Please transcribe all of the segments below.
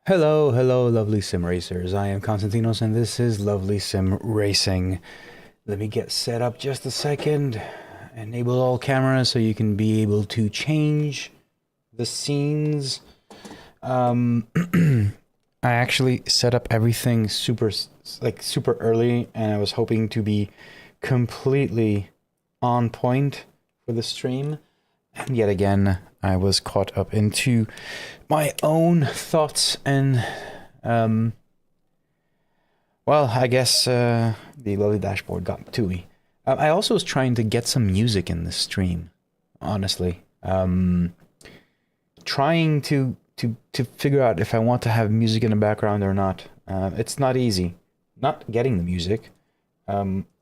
Hello, hello, lovely sim racers. I am Konstantinos, and this is Lovely Sim Racing. Let me get set up just a second. Enable all cameras so you can be able to change the scenes. I actually set up everything super early, and I was hoping to be completely on point for the stream. And yet again, I was caught up into my own thoughts and, well, I guess the lovely dashboard got to me. I also was trying to get some music in this stream, honestly. Trying to figure out if I want to have music in the background or not. It's not easy. Not getting the music,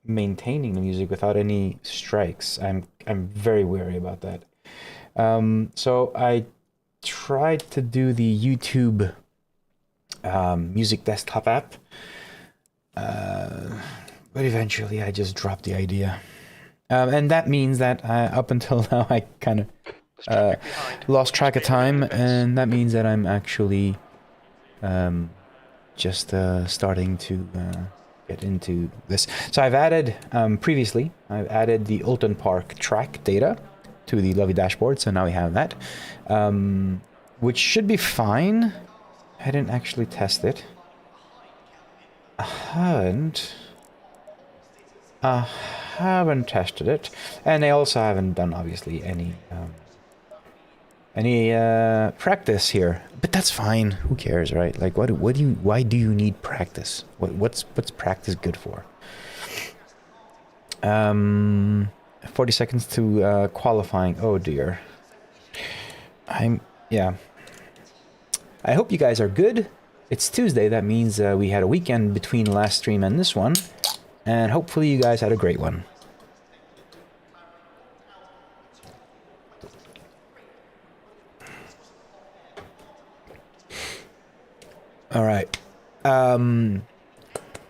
maintaining the music without any strikes. I'm very wary about that. So I tried to do the YouTube music desktop app, but eventually I just dropped the idea. And that means that up until now I kind of lost track of time, and that means that I'm actually just starting to get into this. So I've added, previously, I've added the Oulton Park track data to the lovely dashboard, so now we have that, which should be fine. I didn't actually test it. I haven't tested it, and I also haven't done obviously any practice here, but that's fine. Who cares, right? Like, why do you need practice? What's practice good for? 40 seconds to qualifying. Oh dear. Yeah. I hope you guys are good. It's Tuesday. That means we had a weekend between last stream and this one. And hopefully you guys had a great one. All right.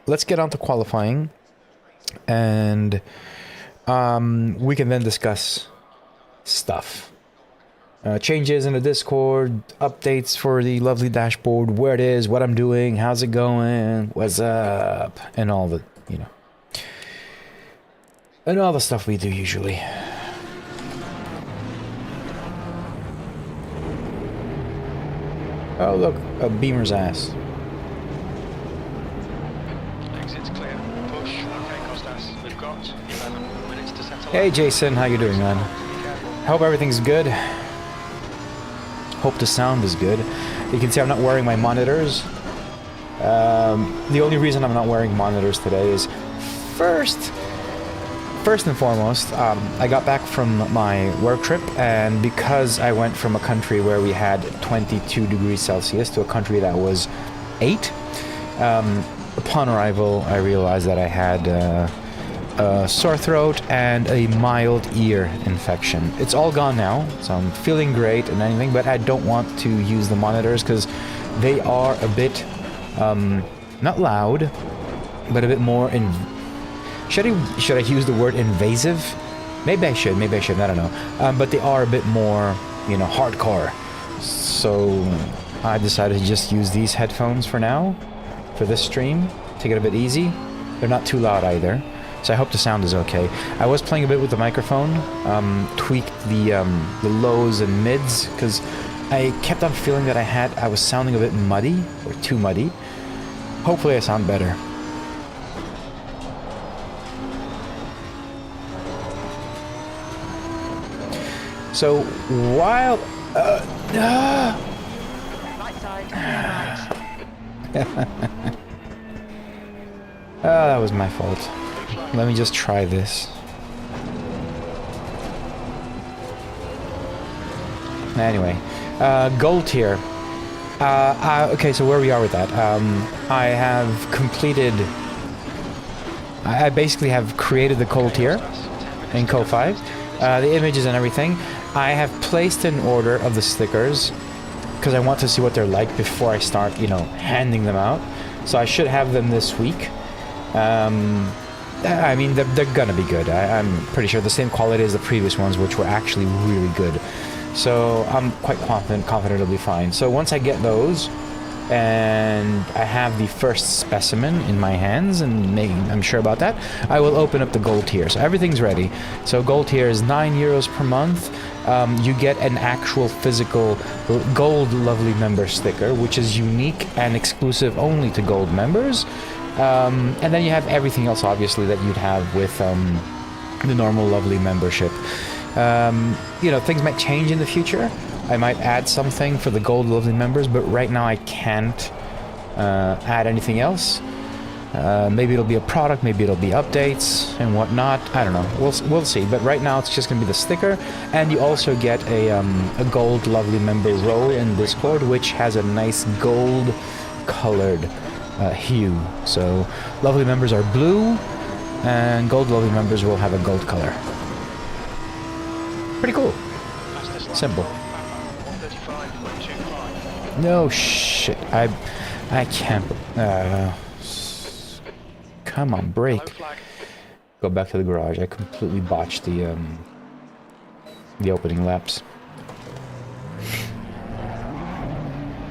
Let's get on to qualifying. And we can then discuss stuff. Changes in the Discord, updates for the lovely dashboard, where it is, what I'm doing, how's it going, what's up, and all the, you know, and all the stuff we do usually. Oh look, a Beamer's ass. Exit's clear. Push. Okay, Kostas. We've got 11 minutes to settle. Hey Jason, how you doing, man? Hope everything's good. Hope the sound is good. You can see I'm not wearing my monitors. The only reason I'm not wearing monitors today is first and foremost, I got back from my work trip, and because I went from a country where we had 22 degrees Celsius to a country that was 8, upon arrival I realized that I had a sore throat and a mild ear infection. It's all gone now, so I'm feeling great and anything, but I don't want to use the monitors because they are a bit, not loud, but a bit more should I use the word invasive? Maybe I should, I don't know. But they are a bit more, you know, hardcore. So I decided to just use these headphones for now, for this stream, take it a bit easy. They're not too loud either. So I hope the sound is okay. I was playing a bit with the microphone, tweaked the lows and mids, because I kept on feeling that I was sounding a bit muddy, or too muddy. Hopefully I sound better. So while Right side, right. oh, that was my fault. Let me just try this. Anyway, gold tier. Okay, so where we are with that. I have completed... I basically have created the gold tier in Co5. The images and everything. I have placed an order of the stickers because I want to see what they're like before I start, you know, handing them out. So I should have them this week. I mean, they're gonna be good. I'm pretty sure the same quality as the previous ones, which were actually really good. So I'm quite confident it'll be fine. So once I get those, and I have the first specimen in my hands, and I'm sure about that, I will open up the gold tier. So everything's ready. So gold tier is €9 per month. You get an actual physical gold Lovely Member sticker, which is unique and exclusive only to gold members. And then you have everything else, obviously, that you'd have with the normal Lovely membership. You know, things might change in the future. I might add something for the gold Lovely members, but right now I can't add anything else. Maybe it'll be a product, maybe it'll be updates and whatnot. I don't know. We'll see. But right now it's just gonna be the sticker, and you also get a gold Lovely member role in Discord, which has a nice gold colored hue. So Lovely members are blue, and gold Lovely members will have a gold color. Pretty cool. Simple. No shit. I can't. Come on, break. Go back to the garage. I completely botched the opening laps.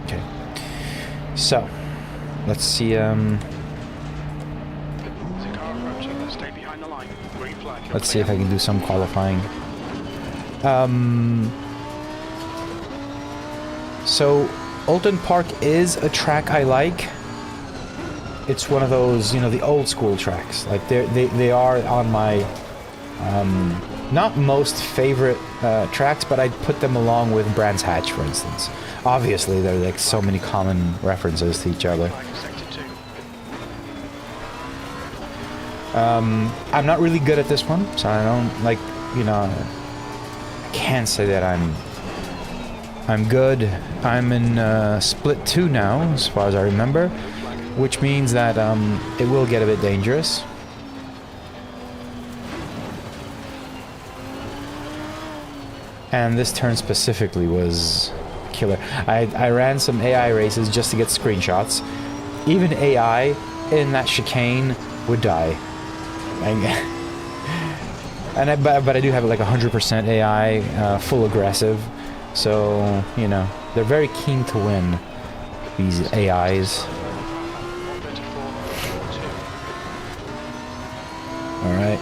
Okay. So, let's see. Let's see if I can do some qualifying. So, Oulton Park is a track I like. It's one of those, you know, the old school tracks. Like they are on my not most favorite tracks, but I'd put them along with Brands Hatch, for instance. Obviously, there are like so many common references to each other. I'm not really good at this one, so I don't like, you know, I can't say that I'm good. I'm in split 2 now, as far as I remember, which means that it will get a bit dangerous. And this turn specifically was killer. I ran some AI races just to get screenshots. Even AI in that chicane would die. But I do have like 100% AI, full aggressive. So, you know, they're very keen to win, these AIs. Alright.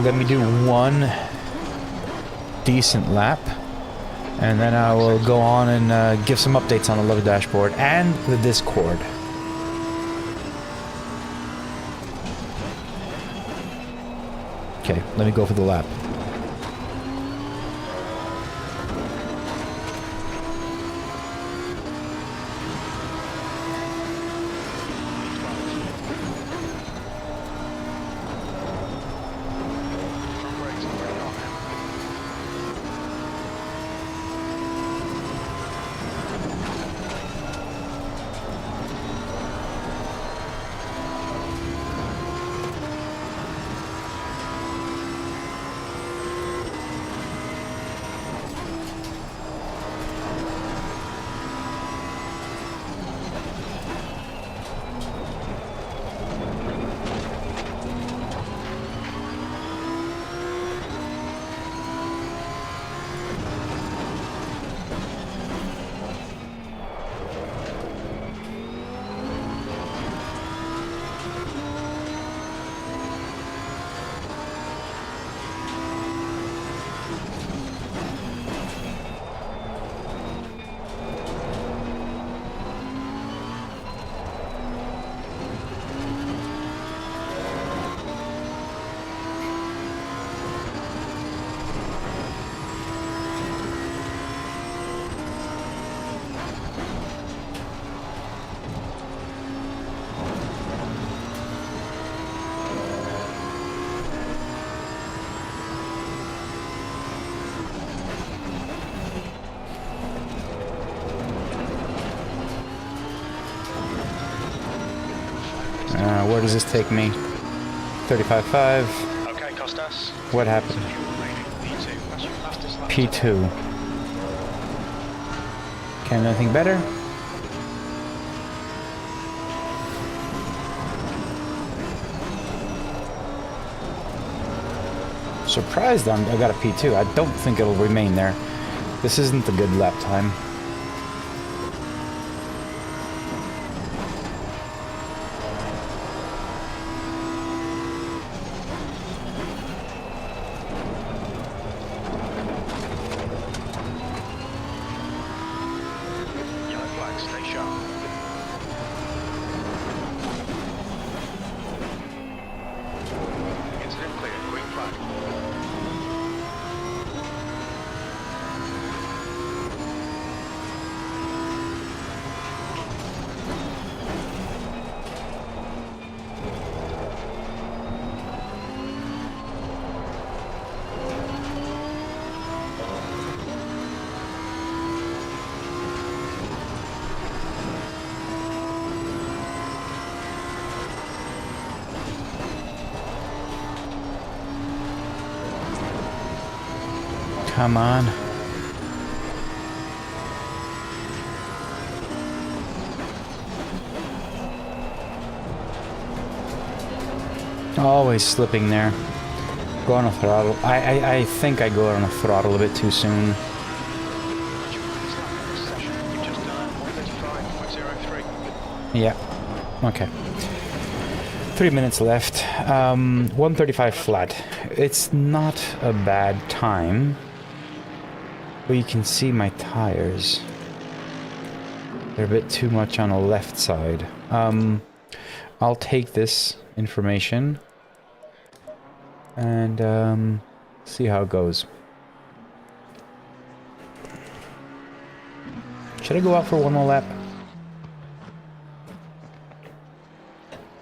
Let me do one decent lap, and then I will go on and give some updates on the Love dashboard and the Discord. Okay, let me go for the lap. Where does this take me? 35.5. Okay, Costas. What happened? P2. Can anything better? Surprised I got a P2. I don't think it'll remain there. This isn't a good lap time. Yellow flag, stay sharp. Incident clear, green flag. Come on. Always slipping there. Go on a throttle. I think I go on a throttle a bit too soon. You've just done 135.03. Yeah. Okay. 3 minutes left. 135 flat. It's not a bad time. But you can see my tires. They're a bit too much on the left side. I'll take this information and see how it goes. Should I go out for one more lap?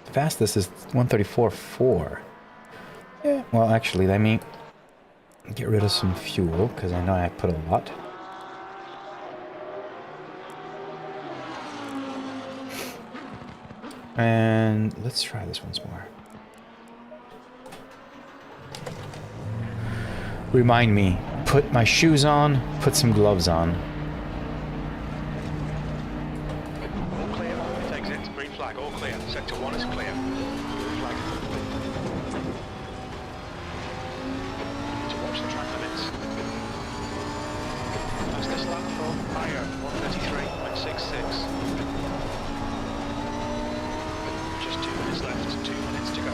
Fastest is 134.4. Yeah, well, actually, let me get rid of some fuel, because I know I put a lot. And let's try this once more. Remind me, put my shoes on, put some gloves on. All clear, it exit, green flag, all clear. Sector 1 is clear. Blue flag. To watch the track limits. Fastest lap for Mayo, 133.66. Just 2 minutes left, 2 minutes to go.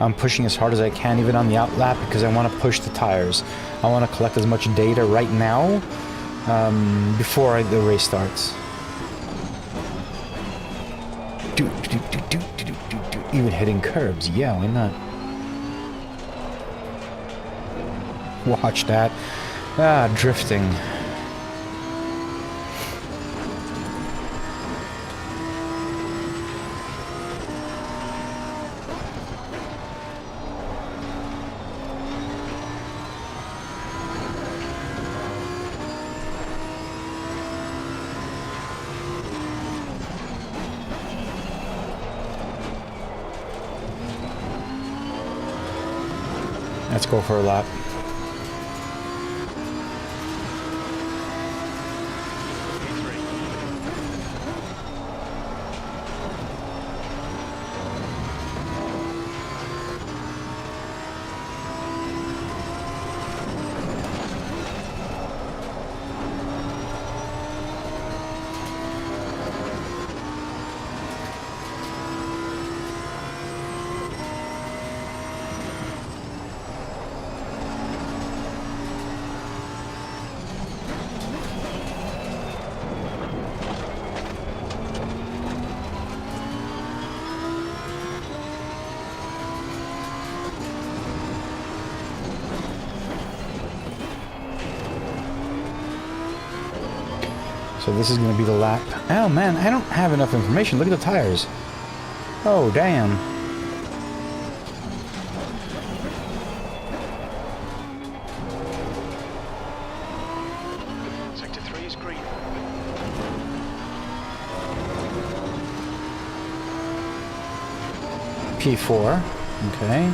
I'm pushing as hard as I can, even on the out lap, because I want to push the tires. I want to collect as much data right now before the race starts. Even hitting curbs, yeah, why not? Watch that. Ah, drifting. Let's go for a lap. So this is going to be the lap. Oh man, I don't have enough information. Look at the tires. Oh, damn. Sector 3 is green. P4. Okay.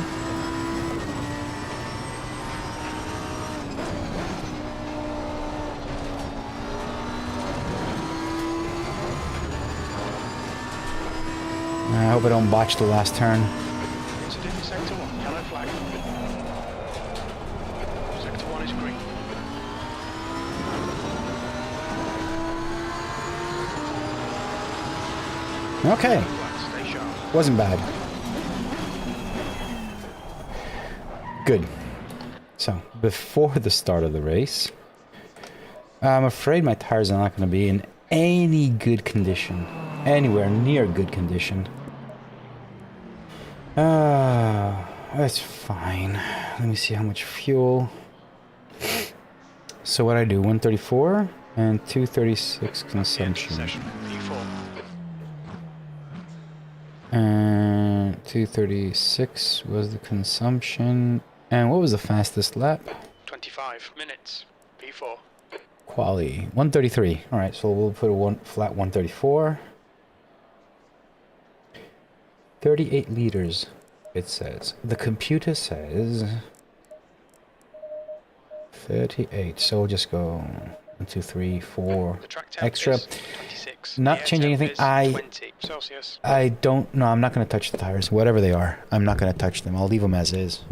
I hope I don't botch the last turn. Incident in Sector 1, yellow flag. Sector 1 is green. Okay. Flag, stay sharp. Wasn't bad. Good. So, before the start of the race, I'm afraid my tires are not going to be in any good condition. Anywhere near good condition. That's fine. Let me see how much fuel. So what I do, 134 and 236 consumption. Session, P4. And 236 was the consumption. And what was the fastest lap? 25 minutes, P4. Quali, 133. All right, so we'll put a flat 134. 38 liters, it says. The computer says 38. So we'll just go 1, 2, 3, 4 The track temp extra. is 26. Not The air changing temp anything. is 20 Celsius. I don't know. I'm not going to touch the tires, whatever they are. I'm not going to touch them. I'll leave them as is.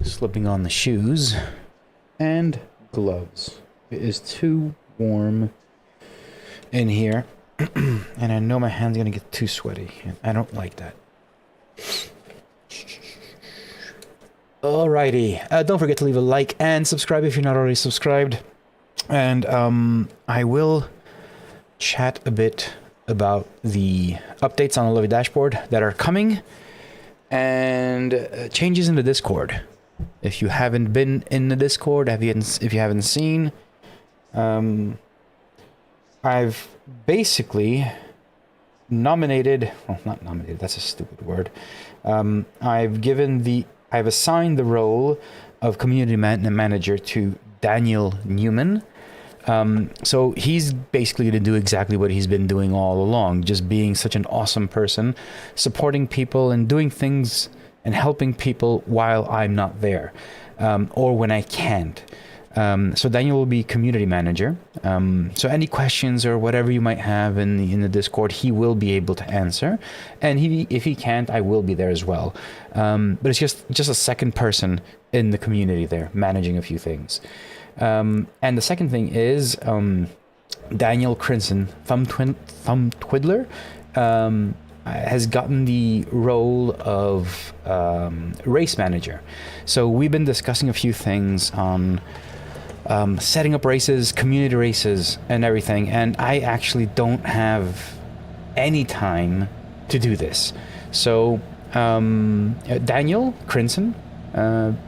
Slipping on the shoes and gloves. It is too warm in here, and I know my hand's gonna get too sweaty. I don't like that. Alrighty, don't forget to leave a like and subscribe if you're not already subscribed. And I will chat a bit about the updates on the Levy dashboard that are coming, and changes in the Discord. If you haven't been in the Discord, if you haven't seen, I've basically nominated, well, not nominated, that's a stupid word. I've assigned the role of community manager to Daniel Newman. So he's basically going to do exactly what he's been doing all along, just being such an awesome person, supporting people and doing things and helping people while I'm not there, or when I can't. So Daniel will be community manager. So any questions or whatever you might have in the Discord, he will be able to answer. And if he can't, I will be there as well. But it's just a second person in the community there, managing a few things. And the second thing is Daniel Crinson, Thumb Twiddler, has gotten the role of race manager. So we've been discussing a few things on setting up races, community races, and everything. And I actually don't have any time to do this. So Daniel Crinson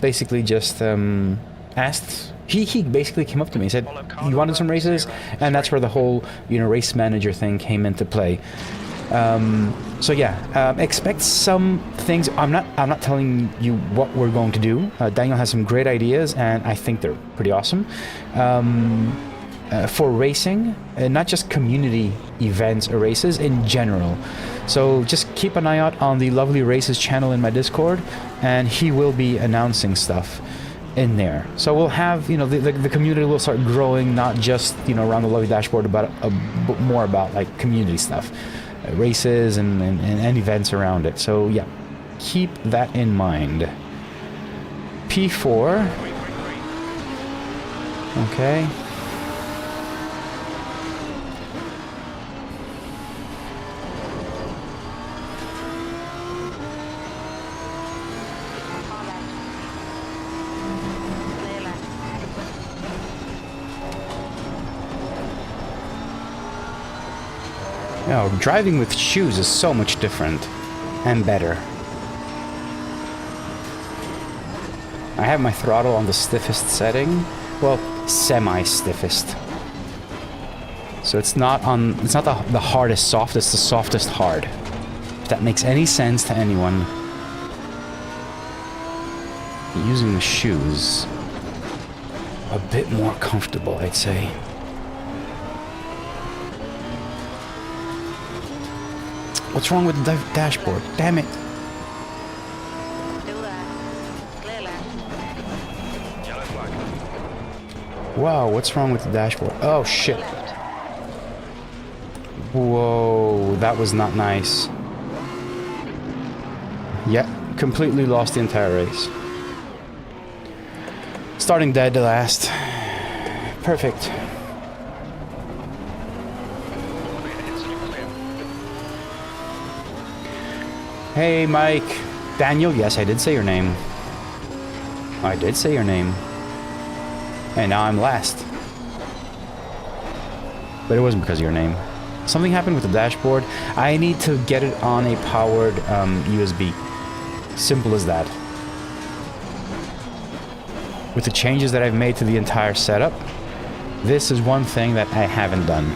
basically just asked. He basically came up to me and said he wanted some races, and that's where the whole race manager thing came into play. So yeah, expect some things. I'm not telling you what we're going to do. Daniel has some great ideas, and I think they're pretty awesome for racing, and not just community events or races in general. So just keep an eye out on the Lovely Races channel in my Discord, and he will be announcing stuff in there. So we'll have the community will start growing, not just around the Lovely dashboard, but more about like community stuff. Races and events around it. So yeah, keep that in mind. P4. Okay. No, driving with shoes is so much different and better. I have my throttle on the stiffest setting. Well, semi-stiffest. So it's not the hardest soft, it's the softest hard. If that makes any sense to anyone. using the shoes a bit more comfortable, I'd say. What's wrong with the dashboard? Damn it. Still there. Clear left. Yellow flag. Wow, what's wrong with the dashboard? Oh shit. Left. Whoa, that was not nice. Yeah, completely lost the entire race. Starting dead to last. Perfect. Clear ahead, so you're clear. Hey, Mike. Daniel, yes, I did say your name. I did say your name. And now I'm last. But it wasn't because of your name. Something happened with the dashboard. I need to get it on a powered USB. Simple as that. With the changes that I've made to the entire setup, this is one thing that I haven't done.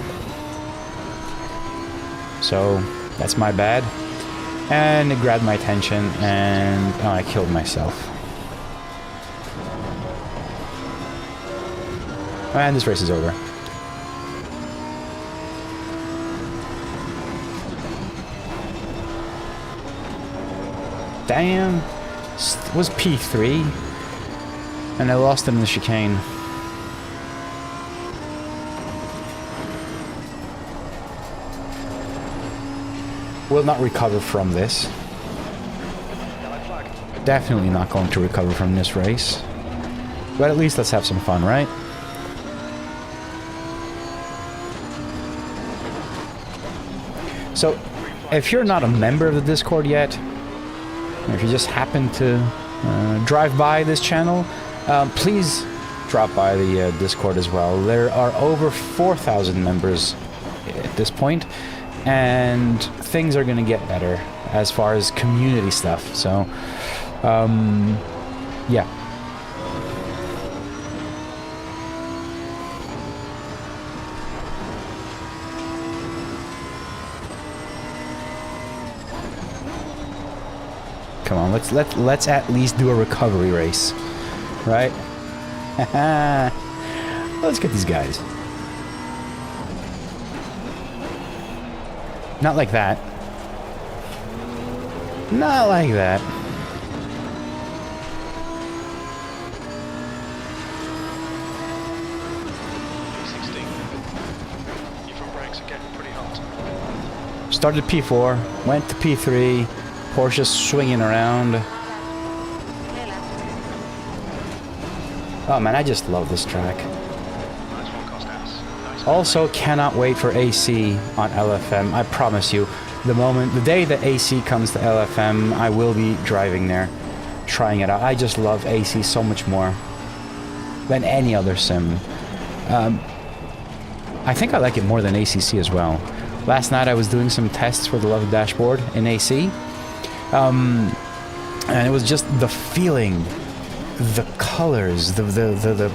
So, that's my bad. And it grabbed my attention, and I killed myself. And this race is over. Damn. Was P3. And I lost him in the chicane. Will not recover from this. Yellow flag. Definitely not going to recover from this race. But at least let's have some fun, right? So, if you're not a member of the Discord yet, or if you just happen to drive by this channel, please drop by the Discord as well. There are over 4,000 members at this point, and things are going to get better as far as community stuff. So, yeah. Come on, let's at least do a recovery race, right? Let's get these guys. Not like that. Not like that. P16. Your front brakes are getting pretty hot. Started P4, went to P3. Porsche's swinging around. Clear left. Oh man, I just love this track. Nice one, Costas. Nice. Also, cannot wait for AC on LFM. I promise you, the day that AC comes to LFM, I will be driving there, trying it out. I just love AC so much more than any other sim. I think I like it more than ACC as well. Last night I was doing some tests for the Love dashboard in AC. And it was just the feeling, the colors, the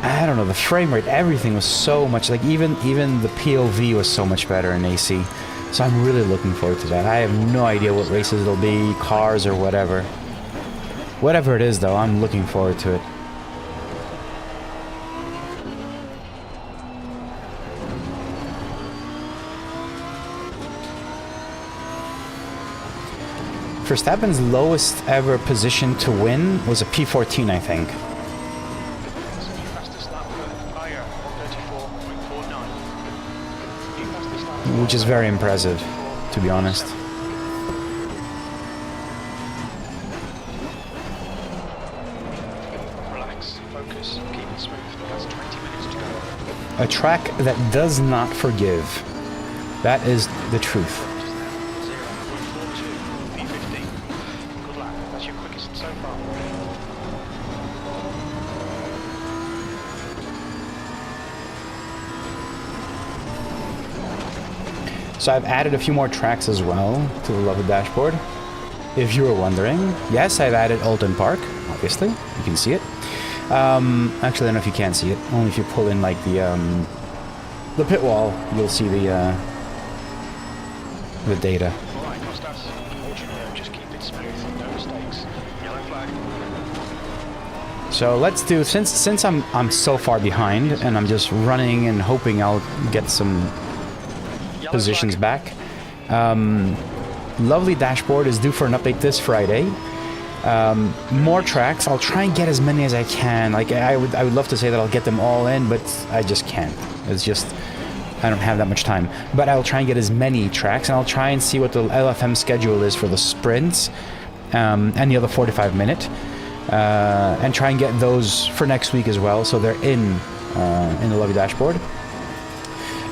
I don't know, the frame rate, everything was so much, like even the POV was so much better in AC. So I'm really looking forward to that. I have no idea what races it'll be, cars or whatever. Whatever it is though, I'm looking forward to it. Verstappen's lowest ever position to win was a P14, I think. So you passed this lap higher, 134.49. You passed this lap Which is very impressive, to be honest. Relax, focus, keep it smooth. That's 20 minutes to go. A track that does not forgive. That is the truth. Just now, 0.42, P15. Good lap, that's your quickest so far. So I've added a few more tracks as well to the Love dashboard. If you were wondering, yes, I've added Oulton Park, obviously. You can see it. Actually, I don't know if you can see it. Only if you pull in like the pit wall, you'll see the data. Alright, Costas. Unfortunately, I've just Just keep it smooth, no mistakes. Yellow flag. So let's do, since I'm so far behind and I'm just running and hoping I'll get some Yellow positions flag. back. Lovely dashboard is due for an update this Friday. More tracks. I'll try and get as many as I can. Like I would love to say that I'll get them all in, but I just can't. It's just I don't have that much time. But I'll try and get as many tracks, and I'll try and see what the LFM schedule is for the sprints and the other 45-minute, and try and get those for next week as well, so they're in the lovely dashboard.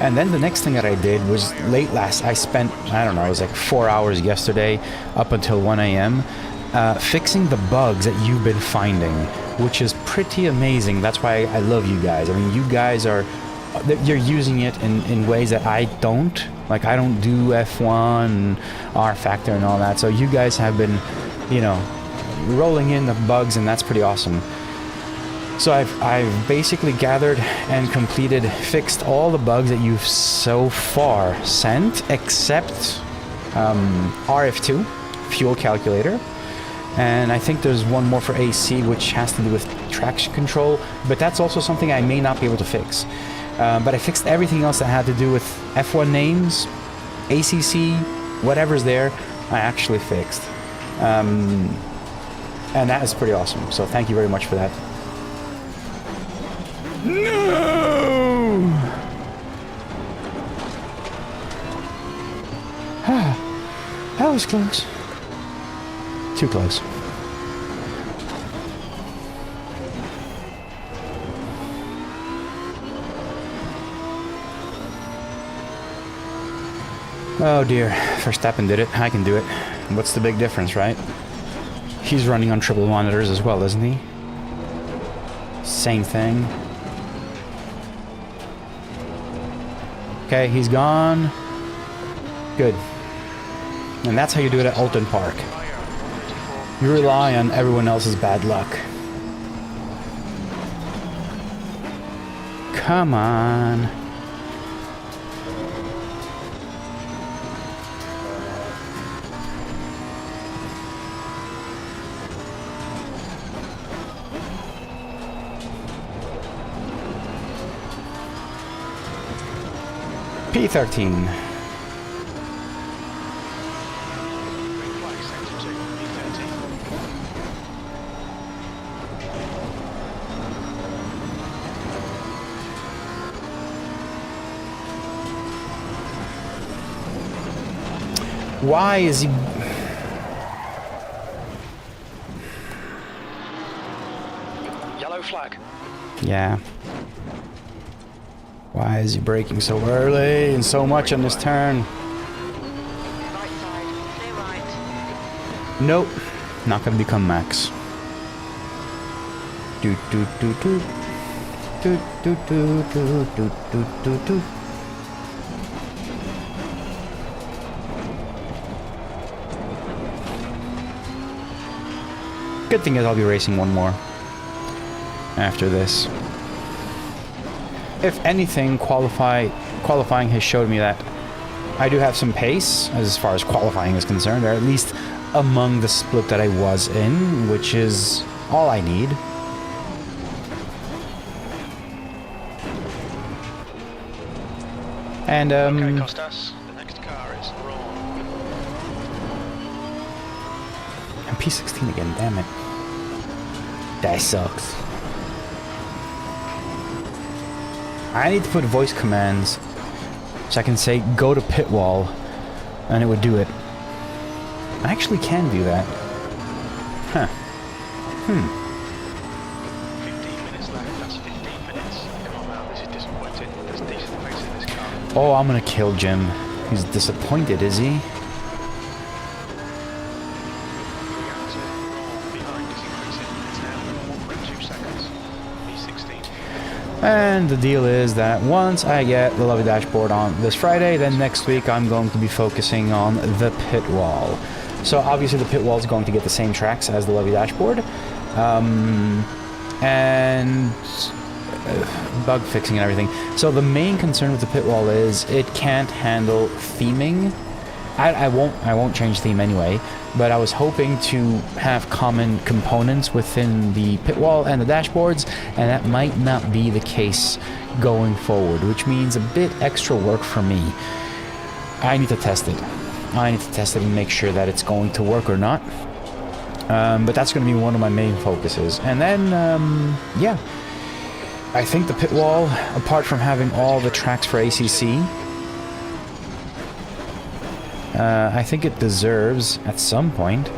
And then the next thing that I did was I spent, I don't know, it was like 4 hours yesterday up until 1 a.m. Fixing the bugs that you've been finding, which is pretty amazing. That's why I love you guys. I mean, you guys you're using it in ways that I don't. Like, I don't do F1 and R factor and all that. So you guys have been, you know, rolling in the bugs, and that's pretty awesome. So I've basically gathered and fixed all the bugs that you've so far sent, except RF2, fuel calculator. And I think there's one more for AC, which has to do with traction control, but that's also something I may not be able to fix. But I fixed everything else that had to do with F1 names, ACC, whatever's there, I actually fixed. And that is pretty awesome, so thank you very much for that. No! That was close. Too close. Oh dear, Verstappen did it. I can do it. What's the big difference, right? He's running on triple monitors as well, isn't he? Same thing. Okay, he's gone. Good. And that's how you do it at Oulton Park. You rely on everyone else's bad luck. Come on. P13. Why is he... Yellow flag. Yeah. Why is he braking so early and so much on this turn? Right side, stay right. Nope. Not gonna become Max. Do do do do. Do do do do do do do do. Good thing is I'll be racing one more after this. If anything, qualifying has showed me that I do have some pace as far as qualifying is concerned, or at least among the split that I was in, which is all I need. And Okay, Costas, the next car is wrong. And P16 again, damn it. That sucks. I need to put voice commands so I can say go to pit wall and it would do it. I actually can do that. Huh. 15 minutes left, that's 15 minutes. Come on now, this is disappointing. There's decent pace in this car. Oh, I'm gonna kill Jim. He's disappointed, is he? Behind is increasing. It's now 1.2 seconds. P16. And the deal is that once I get the lovely dashboard on this Friday, then next week I'm going to be focusing on the pit wall. So obviously the pit wall is going to get the same tracks as the lovely dashboard. And bug fixing and everything. So the main concern with the pit wall is it can't handle theming. I won't change theme anyway, but I was hoping to have common components within the pit wall and the dashboards, and that might not be the case going forward, which means a bit extra work for me. I need to test it. I need to test it and make sure that it's going to work or not. But that's going to be one of my main focuses. And then, yeah, I think the pit wall, apart from having all the tracks for ACC, I think it deserves, at some point,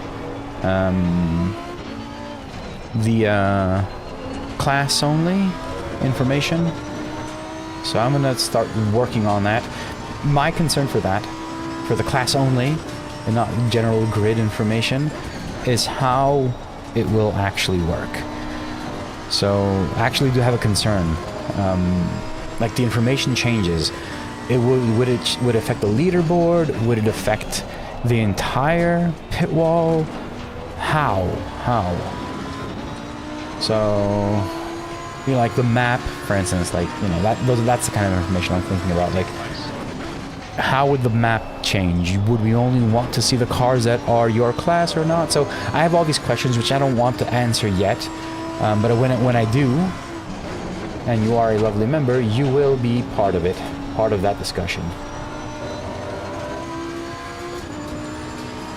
the class-only information. So I'm going to start working on that. My concern for that, for the class-only, and not general grid information, is how it will actually work. So I actually do have a concern. Like the information changes. Would it affect the leaderboard? Would it affect the entire pit wall? How? So, you know, like the map, for instance, like, you know, that's the kind of information I'm thinking about. Like, how would the map change? Would we only want to see the cars that are your class or not? So I have all these questions which I don't want to answer yet. But when I do, and you are a lovely member, you will be part of it. Part of that discussion.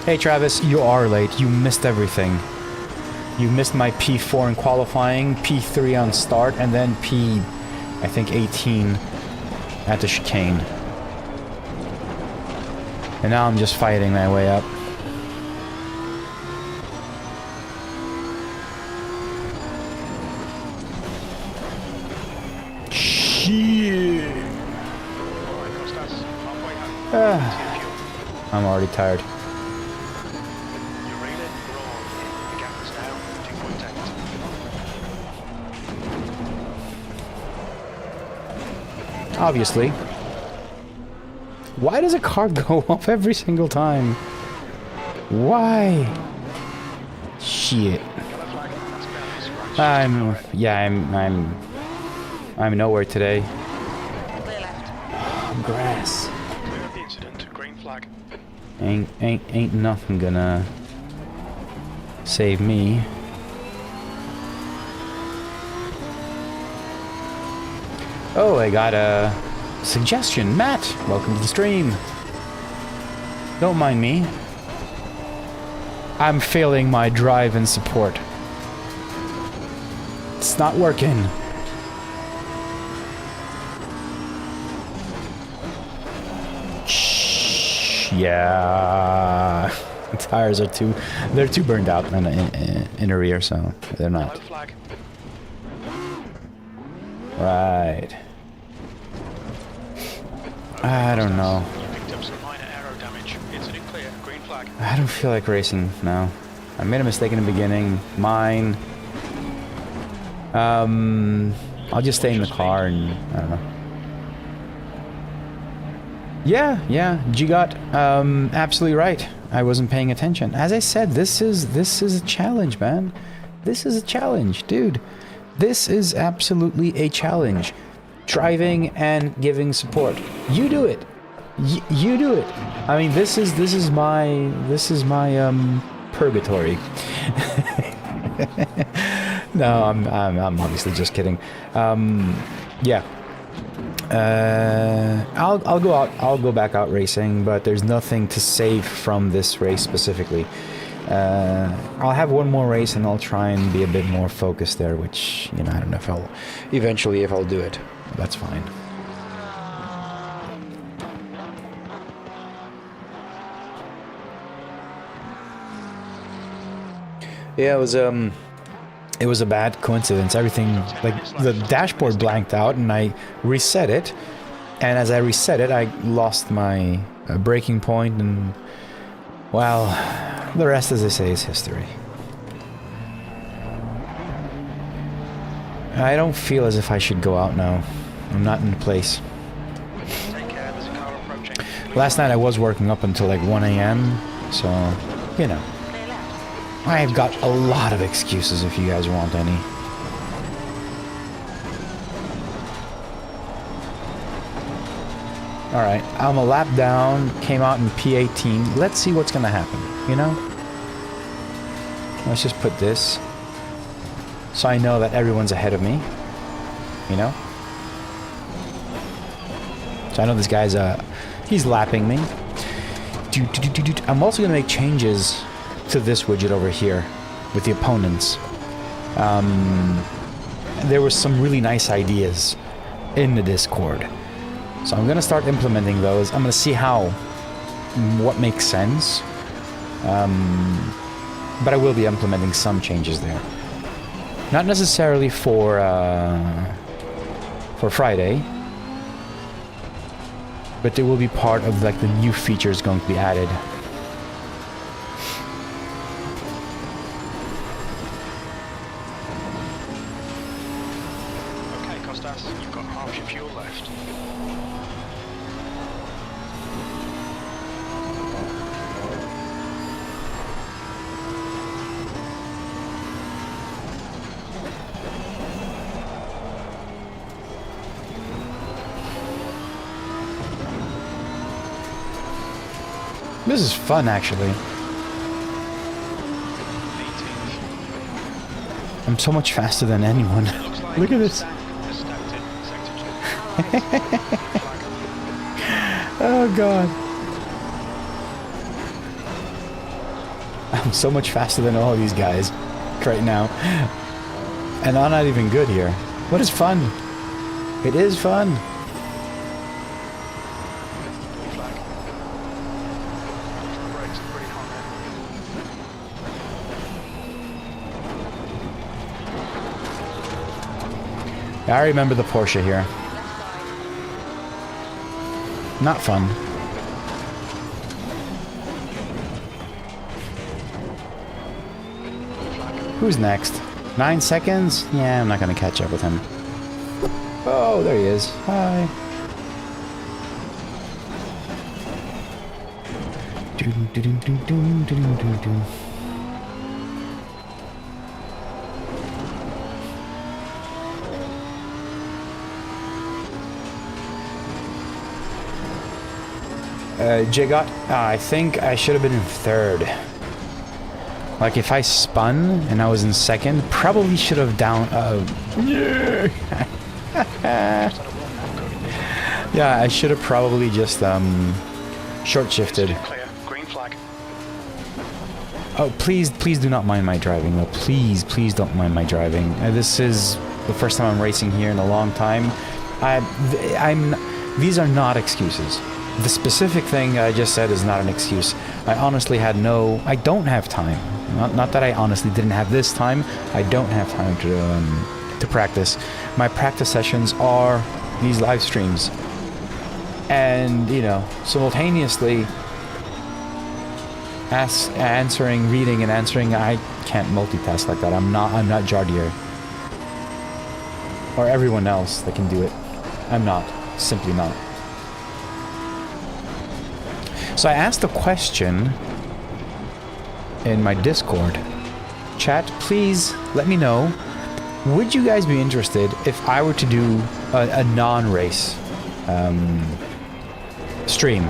Hey Travis, you are late. You missed everything. You missed my P4 in qualifying, P3 on start, and then I think 18 at the chicane. And now I'm just fighting my way up. Shit. I'm already tired. Obviously. Why does a car go off every single time? Why? Shit. I'm nowhere today. Grass. Ain't nothing gonna save me. Oh, I got a suggestion. Matt, welcome to the stream. Don't mind me. I'm failing my drive and support. It's not working. Yeah, the tires are they're too burned out in a rear, so they're not. Right. I don't know. I don't feel like racing now. I made a mistake in the beginning. Mine. I'll just stay in the car and I don't know. Yeah, G-Got, absolutely right. I wasn't paying attention. As I said, this is a challenge, man. This is a challenge, dude. This is absolutely a challenge. Driving and giving support. You do it. You do it. I mean, this is my purgatory. No, I'm obviously just kidding. Yeah. I'll go back out racing, but there's nothing to save from this race specifically. I'll have one more race and I'll try and be a bit more focused there, which, you know, I don't know if I'll eventually do it. That's fine. Yeah, it was a bad coincidence. Everything, like, the dashboard blanked out and I reset it. And as I reset it, I lost my braking point and, well, the rest, as they say, is history. I don't feel as if I should go out now. I'm not in place. Last night I was working up until like 1 AM, so, you know. I've got a lot of excuses if you guys want any. All right, I'm a lap down, came out in P18. Let's see what's gonna happen, you know? Let's just put this so I know that everyone's ahead of me, you know? So I know this guy's, he's lapping me. I'm also gonna make changes to this widget over here with the opponents. There were some really nice ideas in the Discord. So I'm gonna start implementing those. I'm gonna see what makes sense. But I will be implementing some changes there. Not necessarily for Friday, but they will be part of like the new features going to be added. Okay, Costas, you've got half your fuel left. This is fun, actually. 18th. I'm so much faster than anyone. Looks like Look at this. has stacked in sector 2. Oh god. I'm so much faster than all of these guys right now. And I'm not even good here. What is fun? It is fun. Flag. Brakes are pretty hot there. I remember the Porsche here. Not fun. Who's next? 9 seconds? Yeah, I'm not gonna catch up with him. Oh, there he is. Hi. Jigot, I think I should have been in third. Like, if I spun and I was in second, probably should have down... yeah, I should have probably just, short-shifted. Clear. Green flag. Oh, please do not mind my driving, though. Please don't mind my driving. This is the first time I'm racing here in a long time. These are not excuses. The specific thing I just said is not an excuse. I honestly I don't have time. Not that I honestly didn't have this time. I don't have time to practice. My practice sessions are these live streams. And, you know, simultaneously reading and answering, I can't multitask like that. I'm not Jardier. Or everyone else that can do it. I'm not. Simply not. So I asked a question in my Discord. Chat, please let me know. Would you guys be interested if I were to do a non-race stream?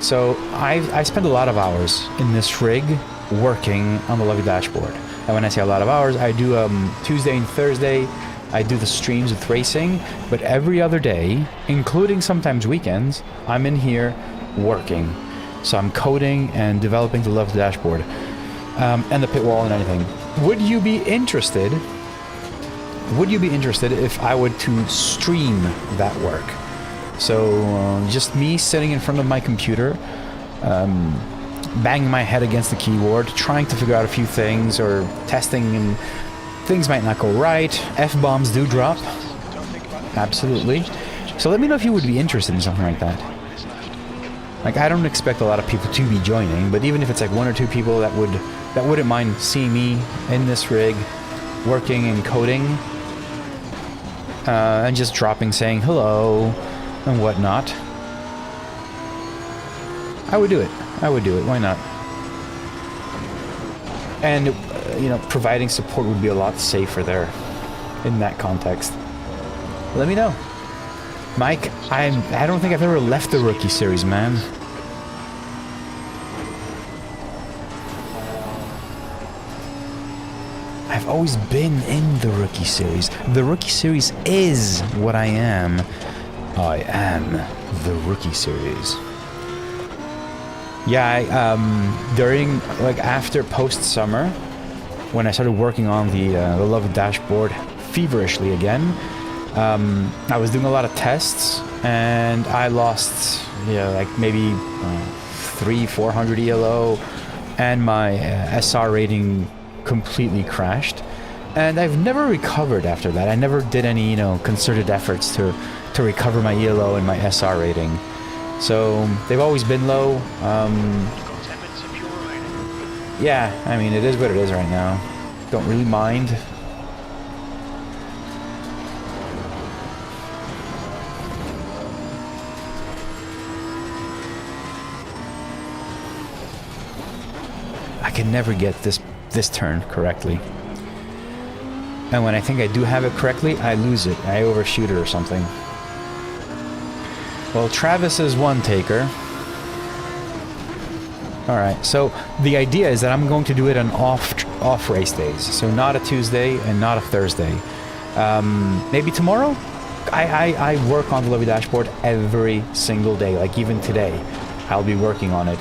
So I spend a lot of hours in this rig working on the Levy dashboard. And when I say a lot of hours, I do Tuesday and Thursday, I do the streams with racing, but every other day, including sometimes weekends, I'm in here working. So I'm coding and developing the Levy dashboard and the pit wall and anything. Would you be interested if I were to stream that work? So just me sitting in front of my computer, banging my head against the keyboard, trying to figure out a few things or testing, and things might not go right. F-bombs do drop. Absolutely. So let me know if you would be interested in something like that. Like, I don't expect a lot of people to be joining, but even if it's like 1 or 2 people that wouldn't mind seeing me in this rig, working and coding, and just dropping, saying hello and whatnot, I would do it. Why not? And you know, providing support would be a lot safer there in that context. Let me know. Mike, I don't think I've ever left the Rookie Series, man. I've always been in the Rookie Series. The Rookie Series is what I am. I am the Rookie Series. Yeah, during, like, after post-summer, when I started working on the lovely dashboard feverishly again, I was doing a lot of tests, and I lost, like maybe 300-400 ELO, and my SR rating completely crashed, and I've never recovered after that. I never did any, concerted efforts to recover my ELO and my SR rating. So they've always been low. Yeah, I mean, it is what it is right now. Don't really mind. I can never get this turn correctly. And when I think I do have it correctly, I lose it. I overshoot it or something. Well, Travis is one taker. Alright, so the idea is that I'm going to do it on off race days. So not a Tuesday and not a Thursday. Maybe tomorrow? I work on the lovely dashboard every single day. Like even today, I'll be working on it.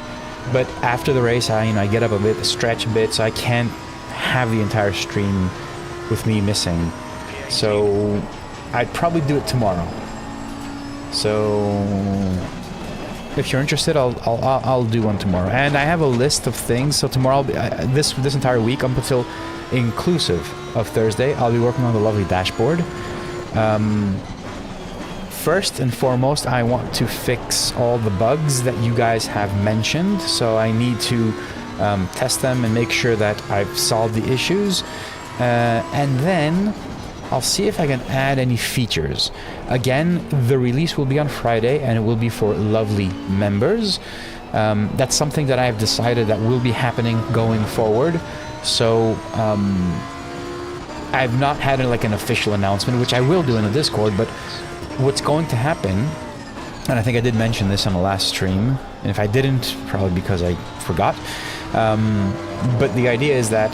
But after the race, I get up a bit, stretch a bit, so I can't have the entire stream with me missing. So I'd probably do it tomorrow. So if you're interested, I'll do one tomorrow. And I have a list of things. So tomorrow, I'll be, this entire week, up until inclusive of Thursday, I'll be working on the lovely dashboard. First and foremost, I want to fix all the bugs that you guys have mentioned. So I need to test them and make sure that I've solved the issues. And then I'll see if I can add any features. Again, the release will be on Friday, and it will be for lovely members. That's something that I've decided that will be happening going forward. So I've not had like an official announcement, which I will do in the Discord, but what's going to happen, and I think I did mention this on the last stream, and if I didn't, probably because I forgot, but the idea is that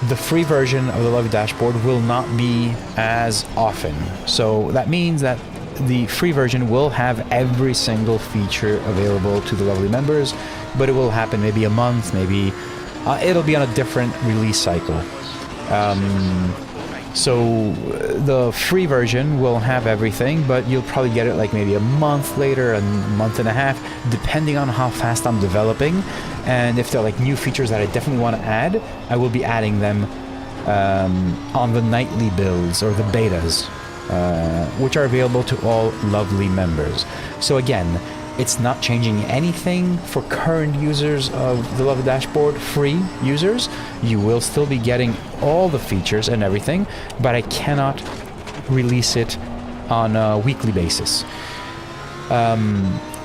the free version of the lovely dashboard will not be as often. So that means that the free version will have every single feature available to the lovely members, but it will happen maybe a month, maybe it'll be on a different release cycle. So the free version will have everything, but you'll probably get it like maybe a month later, a month and a half, depending on how fast I'm developing. And if there are like new features that I definitely want to add, I will be adding them on the nightly builds or the betas, which are available to all lovely members. So again, it's not changing anything for current users of the lovely dashboard, free users. You will still be getting all the features and everything, but I cannot release it on a weekly basis.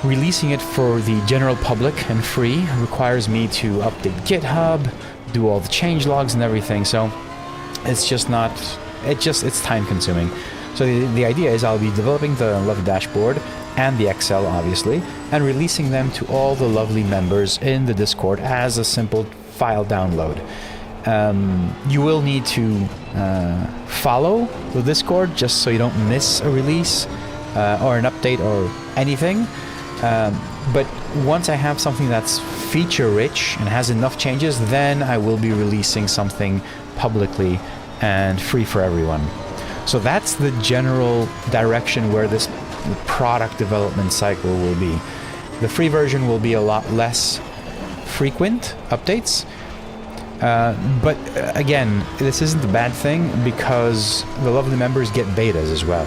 Releasing it for the general public and free requires me to update GitHub, do all the change logs and everything, so it's just not, it's time consuming. So the idea is I'll be developing the lovely dashboard and the Excel, obviously, and releasing them to all the lovely members in the Discord as a simple file download. You will need to follow the Discord just so you don't miss a release or an update or anything. But once I have something that's feature-rich and has enough changes, then I will be releasing something publicly and free for everyone. So that's the general direction where this product development cycle will be. The free version will be a lot less frequent updates. But again, this isn't a bad thing because the lovely members get betas as well.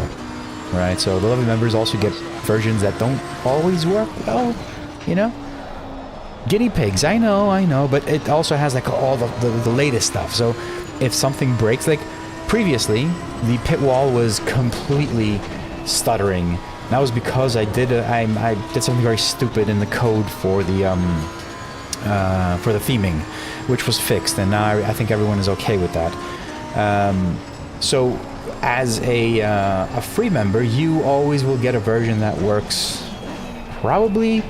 Right, so the lovely members also get versions that don't always work well, you know? Guinea pigs, I know, but it also has like all the latest stuff. So if something breaks, like previously, the pit wall was completely stuttering. That was because I did something very stupid in the code for the theming, which was fixed, and now I think everyone is okay with that. So as a free member, you always will get a version that works probably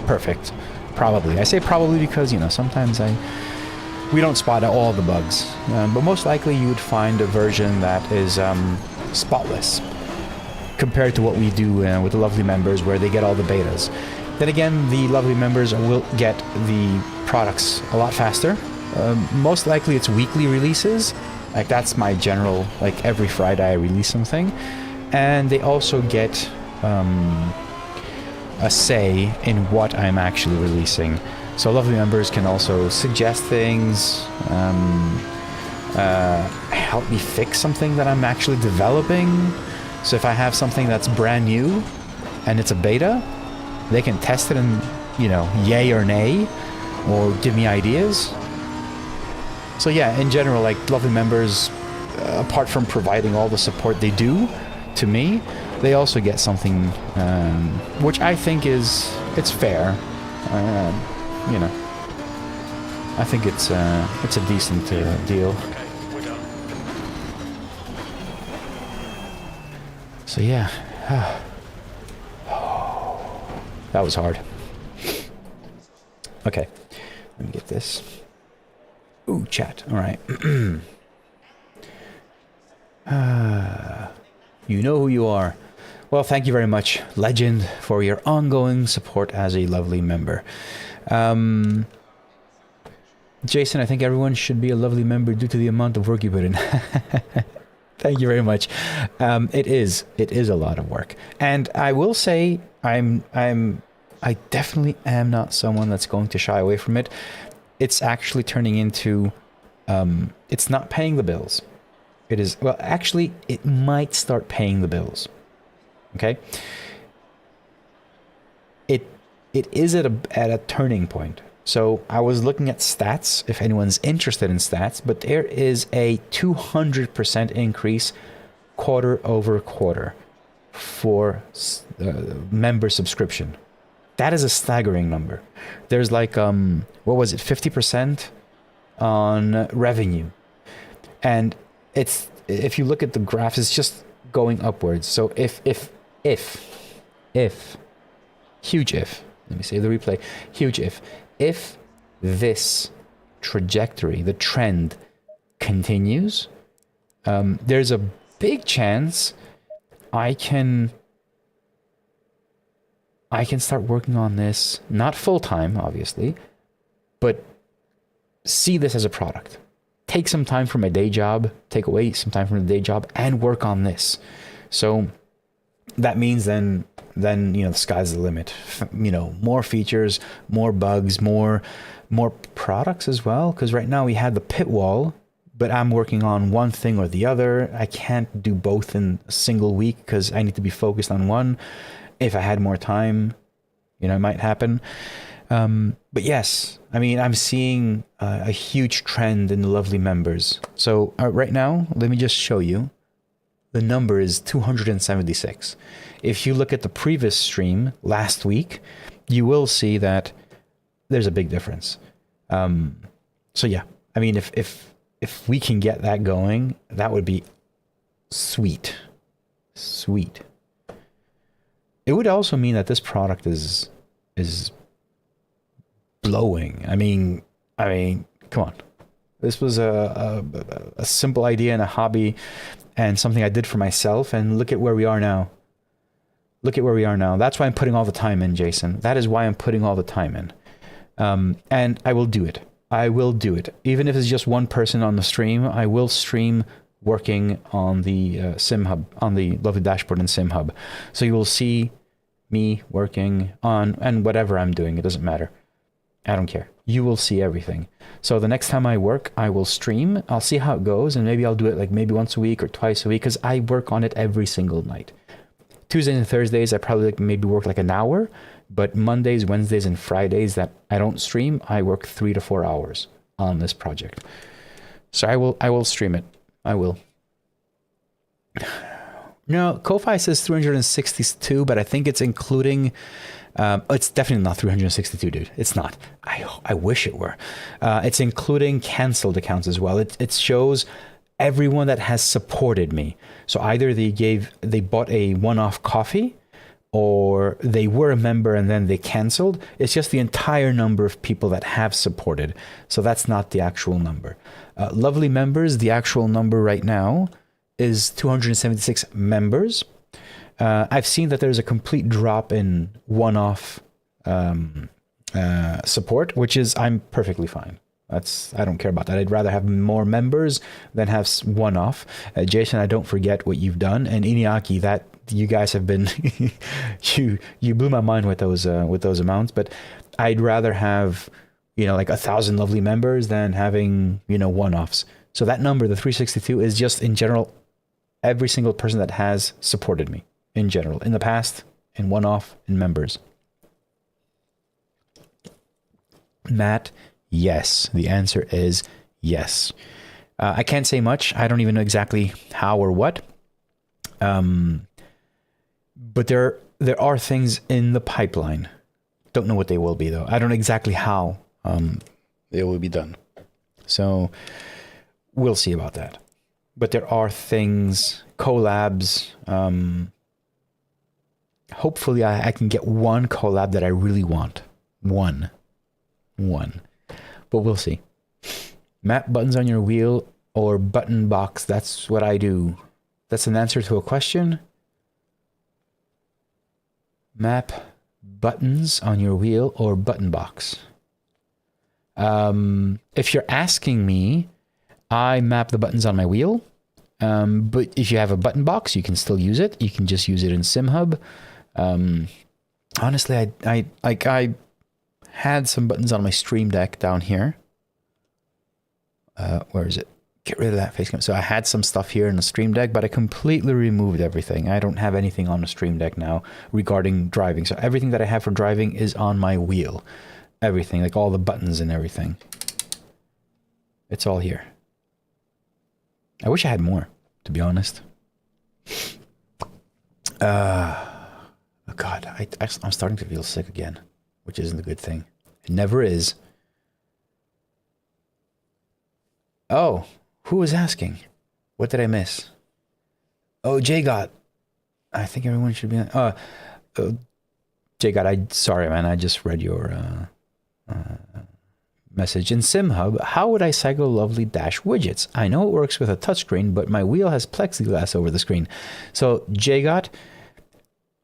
perfect. Probably. I say probably because, you know, sometimes we don't spot all the bugs. But most likely you would find a version that is spotless compared to what we do with the lovely members where they get all the betas. Then again, the lovely members will get the products a lot faster. Most likely it's weekly releases. Like that's my general, like every Friday I release something. And they also get a say in what I'm actually releasing. So lovely members can also suggest things, help me fix something that I'm actually developing. So if I have something that's brand new and it's a beta, they can test it and, you know, yay or nay, or give me ideas. So yeah, in general, like lovely members, apart from providing all the support they do to me, they also get something which I think it's fair. You know, I think it's a decent deal. Okay, we're done. So yeah, that was hard. Okay, let me get this. Ooh, chat. All right. You know who you are. Well, thank you very much, Legend, for your ongoing support as a lovely member. Jason, I think everyone should be a lovely member due to the amount of work you put in. Thank you very much. It is a lot of work, and I will say I definitely am not someone that's going to shy away from it. It's actually turning into, it's not paying the bills. It is, well, actually, it might start paying the bills. Okay? It is at a turning point. So I was looking at stats, if anyone's interested in stats, but there is a 200% increase quarter over quarter for member subscription. That is a staggering number. There's like, what was it, 50% on revenue. And it's, if you look at the graphs, it's just going upwards. So if, huge if, let me say the replay, huge if this trajectory, the trend continues, there's a big chance I can start working on this, not full-time, obviously, but see this as a product. Take some time from my day job, take away some time from the day job, and work on this. So that means then you know, the sky's the limit. You know, more features, more bugs, more products as well. Because right now we had the pitwall, but I'm working on one thing or the other. I can't do both in a single week because I need to be focused on one. If I had more time, you know, it might happen. But yes, I mean, I'm seeing a huge trend in the lovely members. So right now, let me just show you. The number is 276. If you look at the previous stream last week, you will see that there's a big difference. So yeah, I mean, if we can get that going, that would be sweet. Sweet. It would also mean that this product is blowing. I mean, come on. This was a simple idea and a hobby and something I did for myself, and look at where we are now. Look at where we are now. That's why I'm putting all the time in, Jason. That is why I'm putting all the time in. And I will do it. I will do it. Even if it's just one person on the stream, I will stream working on the Sim Hub, on the lovely dashboard in Sim Hub. So you will see me working on, and whatever I'm doing, it doesn't matter. I don't care. You will see everything. So the next time I work, I will stream. I'll see how it goes, and maybe I'll do it like maybe once a week or twice a week, because I work on it every single night. Tuesdays and Thursdays, I probably maybe work like an hour, but Mondays, Wednesdays, and Fridays that I don't stream, I work 3 to 4 hours on this project. So I will stream it. I will. No, Ko-Fi says 362, but I think it's including. It's definitely not 362, dude. It's not. I wish it were. It's including canceled accounts as well. It shows everyone that has supported me. So either they bought a one-off coffee, or they were a member and then they canceled. It's just the entire number of people that have supported. So that's not the actual number. Lovely members, the actual number right now is 276 members. I've seen that there's a complete drop in one-off support, which is, I'm perfectly fine. I don't care about that. I'd rather have more members than have one-off. Jason, I don't forget what you've done, and Iniaki, that you guys have been, you blew my mind with those amounts. But I'd rather have, you know, like 1,000 lovely members than having, you know, one-offs. So that number, the 362, is just in general every single person that has supported me in general, in the past, in one-off, in members. Matt, yes. The answer is yes. I can't say much. I don't even know exactly how or what. But there are things in the pipeline. Don't know what they will be, though. I don't know exactly how it will be done. So we'll see about that. But there are things, collabs. Hopefully I can get one collab that I really want. One. But we'll see. Map buttons on your wheel or button box. That's what I do. That's an answer to a question. Map buttons on your wheel or button box. If you're asking me, I map the buttons on my wheel. But if you have a button box, you can still use it. You can just use it in SimHub. Honestly, I had some buttons on my Stream Deck down here. Where is it? Get rid of that face cam. So I had some stuff here in the Stream Deck, but I completely removed everything. I don't have anything on the Stream Deck now regarding driving. So everything that I have for driving is on my wheel. Everything, like all the buttons and everything. It's all here. I wish I had more, to be honest. Oh God, I'm starting to feel sick again, which isn't a good thing. It never is. Oh, who was asking? What did I miss? Oh, J-Got. I think everyone should be on. J-Got, sorry, man. I just read your message. In SimHub, how would I cycle lovely dash widgets? I know it works with a touchscreen, but my wheel has plexiglass over the screen. So, J-Got,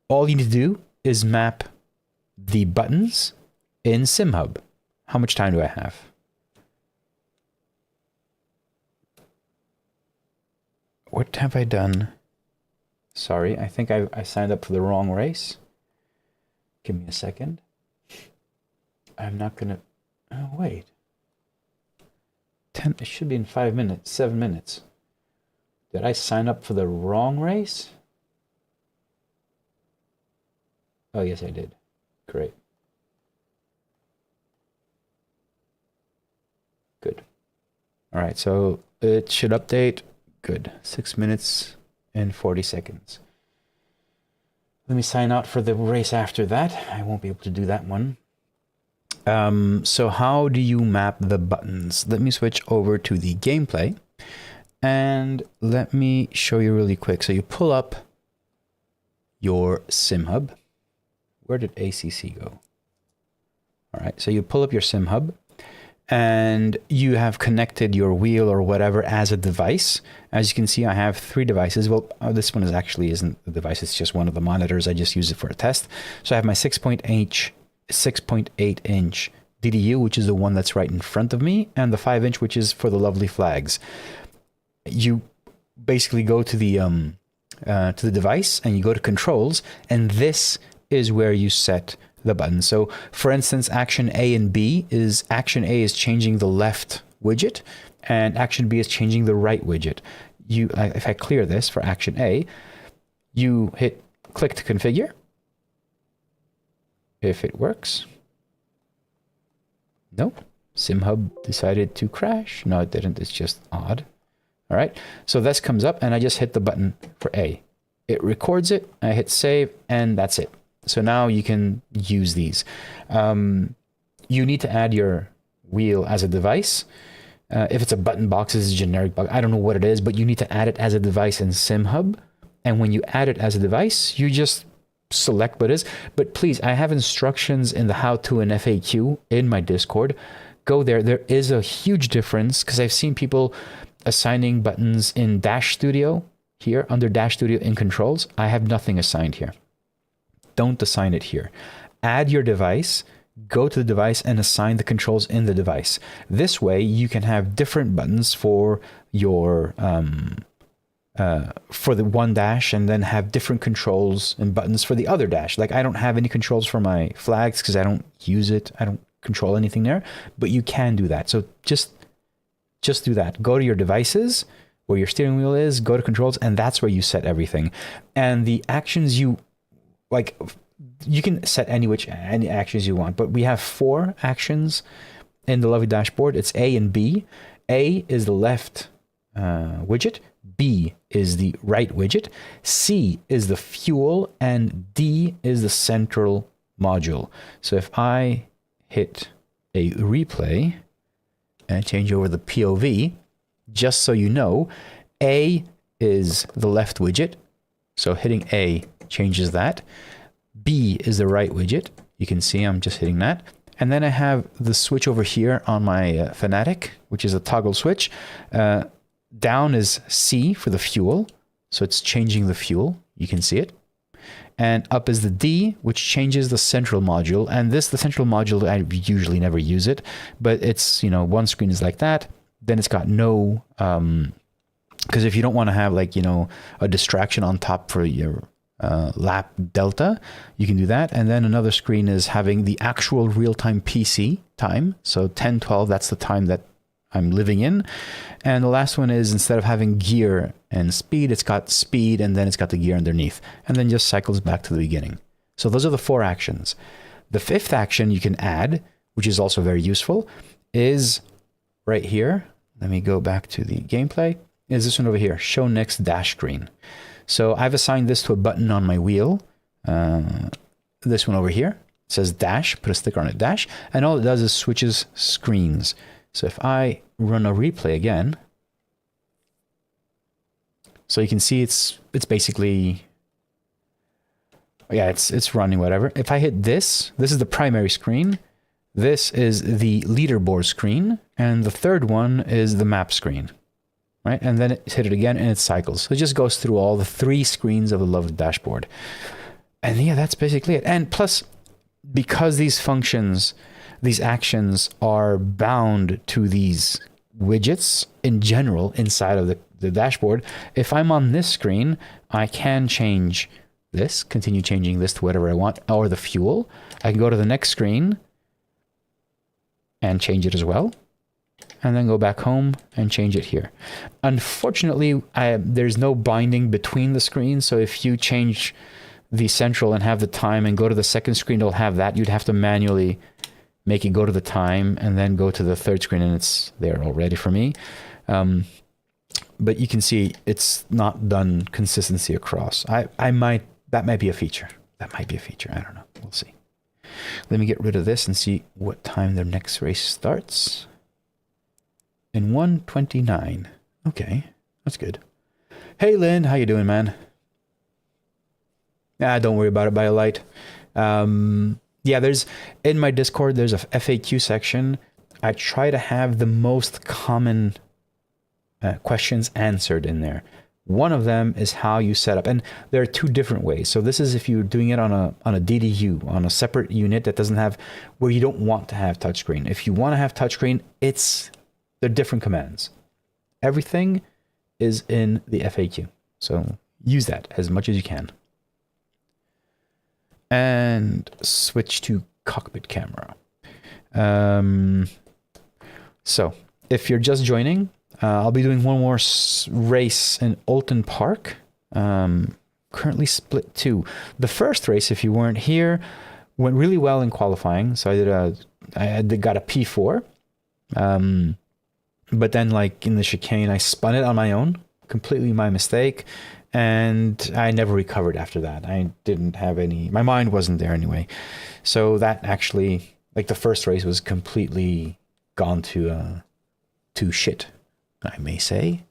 all you need to do is map the buttons in SimHub. How much time do I have? What have I done? Sorry, I think I signed up for the wrong race. Give me a second. I'm not gonna... Oh, wait. 10... It should be in 5 minutes, 7 minutes. Did I sign up for the wrong race? Oh, yes, I did. Great. Good. All right, so it should update. Good. 6 minutes and 40 seconds. Let me sign out for the race after that. I won't be able to do that one. So how do you map the buttons? Let me switch over to the gameplay and let me show you really quick. So you pull up your SimHub. Where did ACC go? All right, so you pull up your SimHub and you have connected your wheel or whatever as a device. As you can see, I have 3 devices. Well, this one isn't a device. It's just one of the monitors. I just use it for a test. So I have my 6.8 inch DDU, which is the one that's right in front of me, and the 5-inch, which is for the lovely flags. You basically go to the device and you go to controls, and this is where you set the button. So for instance, action A and B is action A is changing the left widget and action B is changing the right widget. If I clear this for action A, you hit click to configure. If it works. Nope. SimHub decided to crash. No, it didn't. It's just odd. All right. So this comes up and I just hit the button for A. It records it. I hit save and that's it. So now you can use these. You need to add your wheel as a device. If it's a button box, it's a generic box. I don't know what it is, but you need to add it as a device in SimHub. And when you add it as a device, you just select what it is. But please, I have instructions in the how-to and FAQ in my Discord. Go there. There is a huge difference because I've seen people assigning buttons in Dash Studio here under Dash Studio in controls. I have nothing assigned here. Don't assign it here. Add your device, go to the device and assign the controls in the device. This way you can have different buttons for your for the one dash and then have different controls and buttons for the other dash. Like I don't have any controls for my flags because I don't use it. I don't control anything there, but you can do that. So just do that. Go to your devices where your steering wheel is, go to controls, and that's where you set everything. And the actions you like, you can set any actions you want, but we have 4 actions in the lovely dashboard. It's A and B. A is the left widget. B is the right widget. C is the fuel, and D is the central module. So if I hit a replay and change over the POV, just so you know, A is the left widget. So hitting A changes that. B is the right widget. You can see I'm just hitting that. And then I have the switch over here on my Fanatec, which is a toggle switch. Down is C for the fuel. So it's changing the fuel. You can see it. And up is the D, which changes the central module. And the central module, I usually never use it, but it's, one screen is like that. Then it's got no, because if you don't want to have like, a distraction on top for your lap delta, you can do that. And then another screen is having the actual real-time PC time. So 10:12, that's the time that I'm living in. And the last one is, instead of having gear and speed, it's got speed and then it's got the gear underneath, and then just cycles back to the beginning. So those are the 4 actions. The 5th action you can add, which is also very useful, is right here. Let me go back to the gameplay. Is this one over here, show next dash screen. So I've assigned this to a button on my wheel. This one over here, it says dash, put a sticker on it, dash, and all it does is switches screens. So if I run a replay again, so you can see it's basically, yeah, it's running whatever. If I hit this is the primary screen. This is the leaderboard screen, and the third one is the map screen, right? And then hit it again and it cycles. So it just goes through all the 3 screens of the lovely dashboard. And yeah, that's basically it. And plus, because these functions, these actions are bound to these widgets in general inside of the dashboard, if I'm on this screen, I can change this, continue changing this to whatever I want, or the fuel. I can go to the next screen and change it as well, and then go back home and change it here. Unfortunately, there's no binding between the screens, so if you change the central and have the time and go to the second screen, it'll have that. You'd have to manually make it go to the time and then go to the third screen, and it's there already for me. But you can see it's not done consistency across. That might be a feature. That might be a feature. I don't know. We'll see. Let me get rid of this and see what time their next race starts. In 1:29. Okay, that's good. Hey Lynn, how you doing, man? Don't worry about it, by a light. Yeah, in my Discord, there's a FAQ section. I try to have the most common questions answered in there. One of them is how you set up, and there are 2 different ways. So this is if you're doing it on a DDU, on a separate unit that doesn't have, where you don't want to have touchscreen. If you want to have touchscreen, they're different commands. Everything is in the FAQ. So use that as much as you can. And switch to Cockpit Camera. So if you're just joining, I'll be doing one more race in Oulton Park. Currently split 2. The first race, if you weren't here, went really well in qualifying. So I got a P4. But then, like in the chicane, I spun it on my own, completely my mistake, and I never recovered after that. I didn't have my mind wasn't there anyway. So that actually, like the first race was completely gone to to shit, I may say.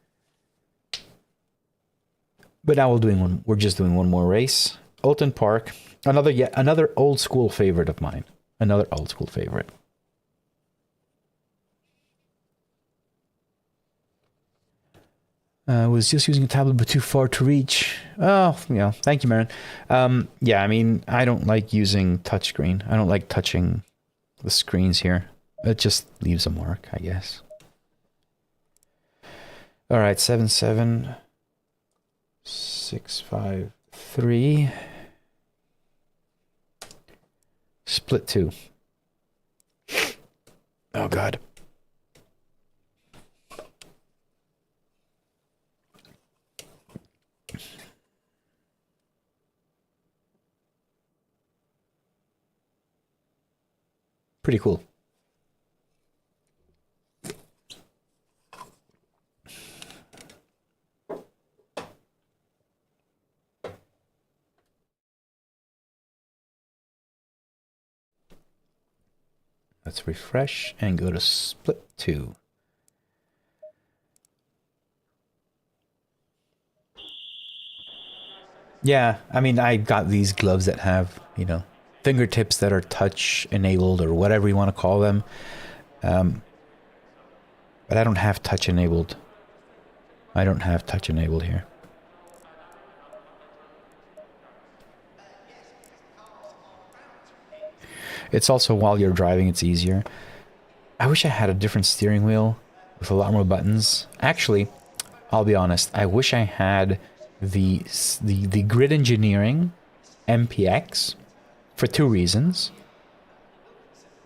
But now we're just doing one more race. Oulton Park, another old school favorite of mine. Another old school favorite. I was just using a tablet but too far to reach. Oh, yeah. Thank you, Marin. Yeah, I mean, I don't like using touchscreen. I don't like touching the screens here. It just leaves a mark, I guess. All right, 77653. Split 2. Oh, God. Pretty cool. Let's refresh and go to split 2. Yeah, I mean, I got these gloves that have, you know, fingertips that are touch enabled or whatever you want to call them. But I don't have touch enabled. I don't have touch enabled here. It's also while you're driving, it's easier. I wish I had a different steering wheel with a lot more buttons. Actually, I'll be honest, I wish I had the Grid Engineering MPX for 2 reasons.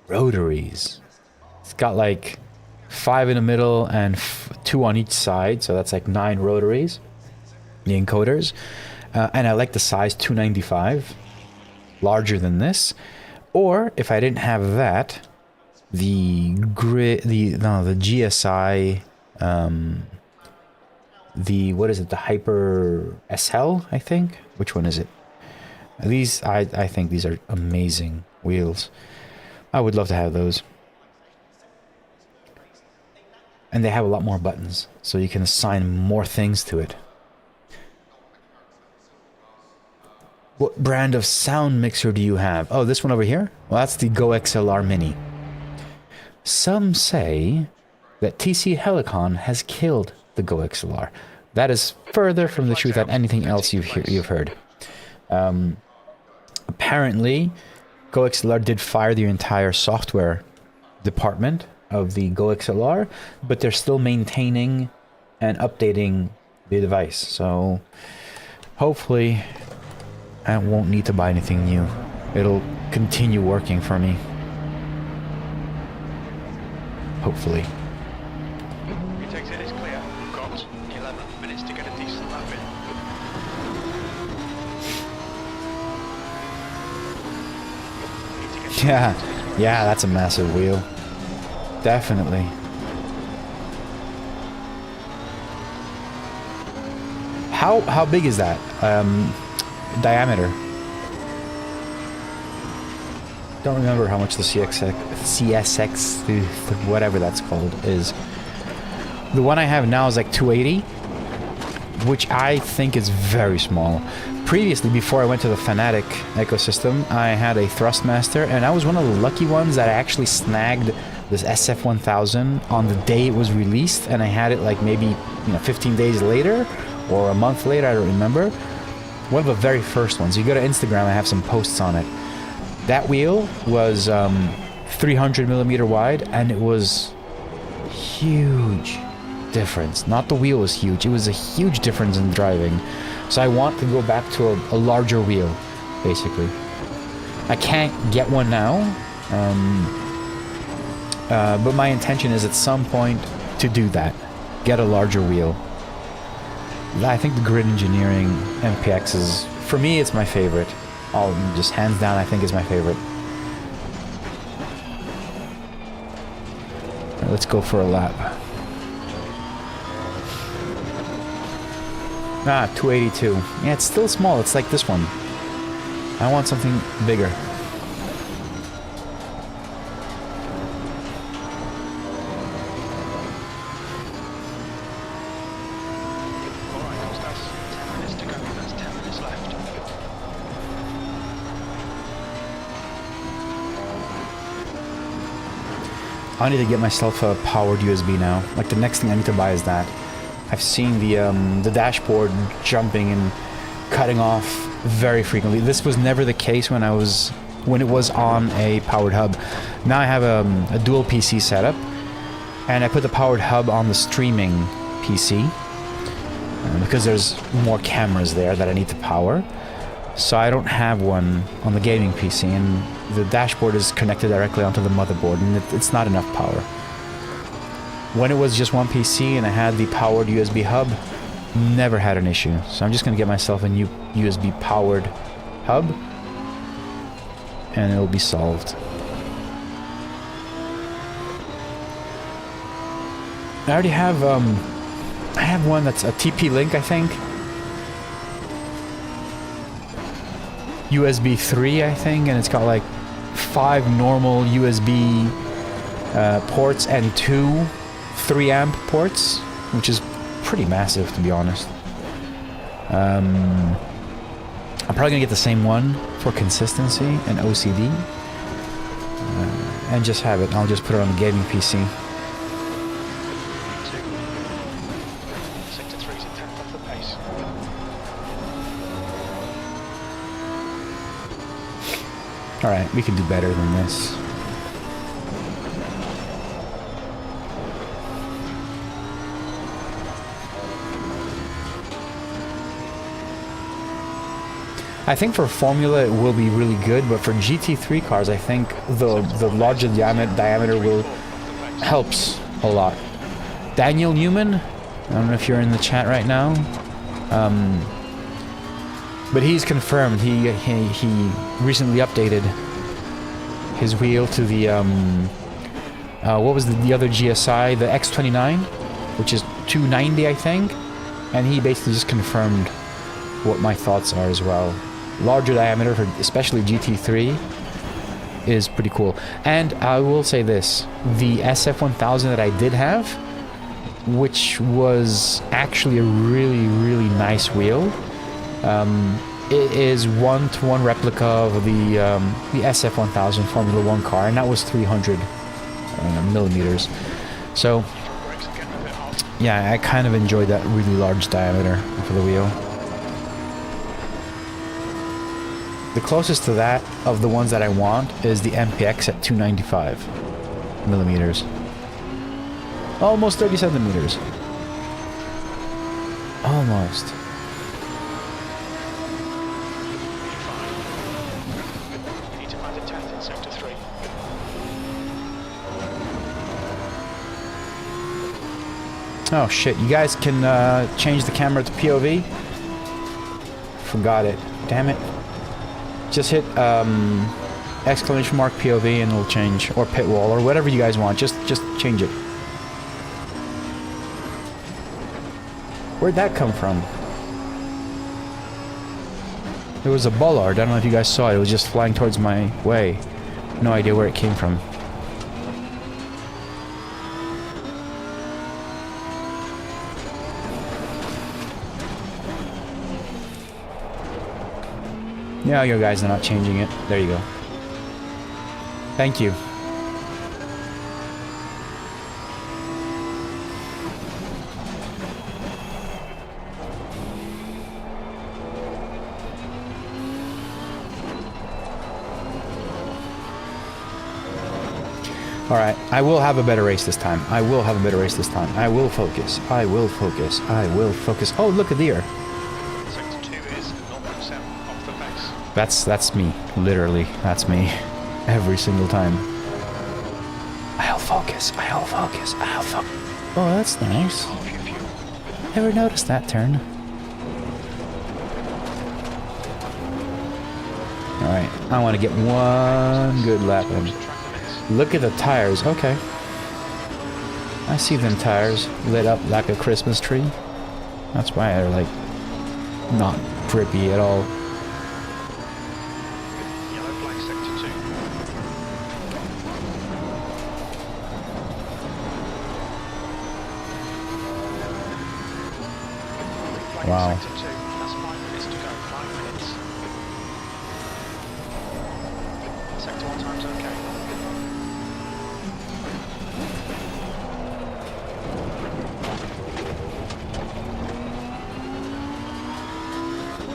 Rotaries. It's got like 5 in the middle and 2 on each side, so that's like 9 rotaries. The encoders. And I like the size 295, larger than this. Or if I didn't have that, the GSI, what is it? The Hyper SL, I think. Which one is it? These, I think these are amazing wheels. I would love to have those. And they have a lot more buttons, so you can assign more things to it. What brand of sound mixer do you have? Oh, this one over here? Well, that's the Go XLR Mini. Some say that TC Helicon has killed the Go XLR. That is further from the truth than anything else you've heard. Apparently, Go XLR did fire the entire software department of the Go XLR, but they're still maintaining and updating the device. So hopefully I won't need to buy anything new. It'll continue working for me. Hopefully. Your exit is clear. We've got 11 minutes to get a decent lap in. Yeah, that's a massive wheel. Definitely. How big is that? Diameter. Don't remember how much the CSX, whatever that's called, is. The one I have now is like 280, which I think is very small. Previously, before I went to the Fanatec ecosystem, I had a Thrustmaster, and I was one of the lucky ones that I actually snagged this SF1000 on the day it was released, and I had it like maybe 15 days later or a month later, I don't remember. One of the very first ones. You go to Instagram, I have some posts on it. That wheel was 300mm wide, and it was huge difference. Not the wheel was huge, it was a huge difference in driving. So I want to go back to a larger wheel, basically. I can't get one now, but my intention is at some point to do that. Get a larger wheel. I think the Grid Engineering MPX is, for me, it's my favorite. I'll just hands down, I think it's my favorite. Right, let's go for a lap. 282. Yeah, it's still small. It's like this one. I want something bigger. I need to get myself a powered USB now. Like, the next thing I need to buy is that. I've seen the dashboard jumping and cutting off very frequently. This was never the case when it was on a powered hub. Now I have a dual PC setup, and I put the powered hub on the streaming PC because there's more cameras there that I need to power. So I don't have one on the gaming PC, and the dashboard is connected directly onto the motherboard, and it's not enough power. When it was just one PC and I had the powered USB hub, never had an issue. So I'm just going to get myself a new USB powered hub, and it'll be solved. I already have I have one that's a TP-Link, I think. USB 3, I think, and it's got like 5 normal USB ports and 2 3-amp ports, which is pretty massive, to be honest. I'm probably gonna get the same one for consistency and OCD, and just have it. I'll just put it on the gaming PC. Sector 3 is a tenth off the pace. Alright, we can do better than this. I think for Formula it will be really good, but for GT3 cars I think the larger diameter will helps a lot. Daniel Newman, I don't know if you're in the chat right now, but he's confirmed. He recently updated his wheel to the what was the other GSI, the X29, which is 290 I think, and he basically just confirmed what my thoughts are as well. Larger diameter for especially GT3 is pretty cool. And I will say this, the SF1000 that I did have, which was actually a really nice wheel, it is one-to-one replica of the SF1000 Formula 1 car, and that was 300 millimeters. So yeah, I kind of enjoyed that really large diameter for the wheel. The closest to that of the ones that I want is the MPX at 295 millimeters. Almost 30 centimeters. Almost. Need to find a tenth in sector 3. Oh shit, you guys can change the camera to POV? Forgot it. Damn it. Just hit exclamation mark POV and it'll change, or pitwall, or whatever you guys want. Just change it. Where'd that come from? There was a bollard. I don't know if you guys saw it. It was just flying towards my way. No idea where it came from. Yeah, you guys are not changing it. There you go. Thank you. Alright, I will have a better race this time. I will have a better race this time. I will focus. I will focus. I will focus. Oh, look, a deer. Sector 2 is 0% off the pace. That's me. Literally, that's me. Every single time. I'll focus. I'll focus. I'll focus. Oh, that's nice. Never noticed that turn. Alright, I want to get one good lap in. Look at the tires. Okay. I see them tires lit up like a Christmas tree. That's why they're like not drippy at all. Yellow flag sector 2. Wow. Sector 2. That's 5 minutes to go. 5 minutes. Sector 1 time's okay.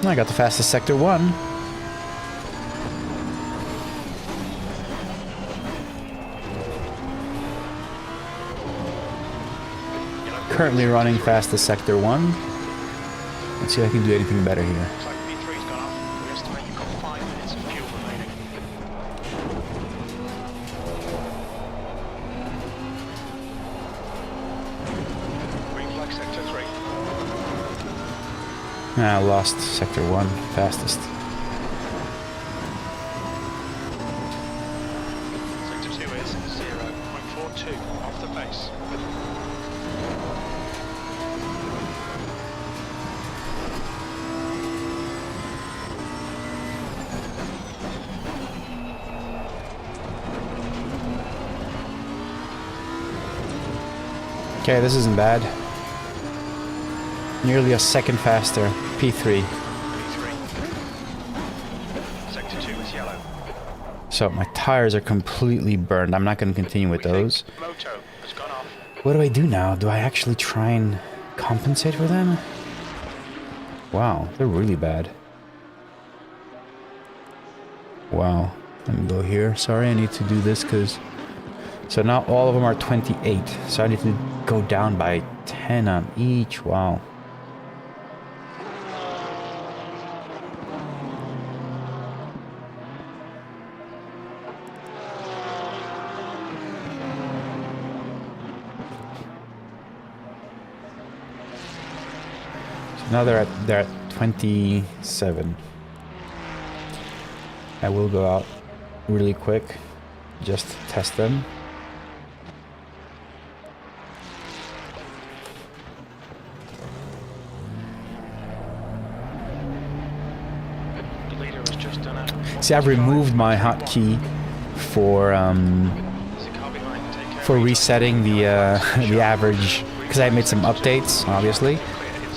I got the fastest sector 1. Currently running fastest sector 1. Let's see if I can do anything better here. Looks like P3's gone off. We estimate you've got 5 minutes of fuel remaining. Green flag sector 3. I lost sector 1, fastest. Sector 2 is 0.42 off the base. Okay, this isn't bad. Nearly a second faster. P3. P3. Sector 2 is yellow. So my tires are completely burned. I'm not going to continue with those. Moto has gone off. What do I do now? Do I actually try and compensate for them? Wow, they're really bad. Wow. Let me go here. Sorry, I need to do this because... So now all of them are 28. So I need to go down by 10 on each. Wow. So now they're at 27. I will go out really quick just to test them. See, I've removed my hotkey for resetting the the average because I made some updates, obviously,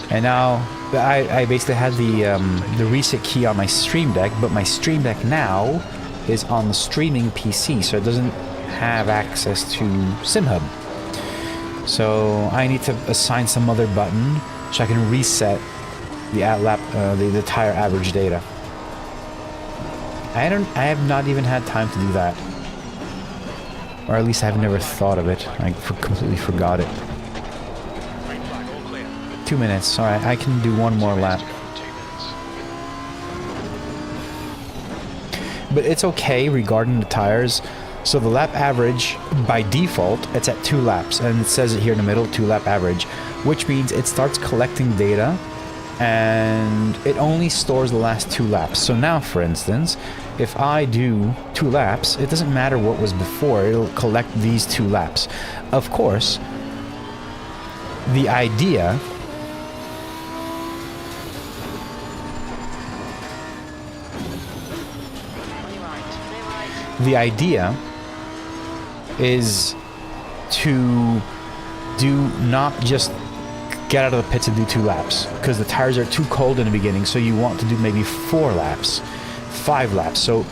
and now I basically had the reset key on my Stream Deck, but my Stream Deck now is on the streaming PC, so it doesn't have access to SimHub. So I need to assign some other button so I can reset the tire average data. I have not even had time to do that. Or at least I've never thought of it. I completely forgot it. 2 minutes. Alright, I can do one more lap. But it's okay regarding the tires. So the lap average, by default, it's at 2 laps. And it says it here in the middle, 2 lap average. Which means it starts collecting data and it only stores the last 2 laps. So now, for instance, if I do 2 laps, it doesn't matter what was before, it'll collect these 2 laps. Of course, the idea is to do not just get out of the pits and do 2 laps, because the tires are too cold in the beginning, so you want to do maybe 4 laps, 5 laps. So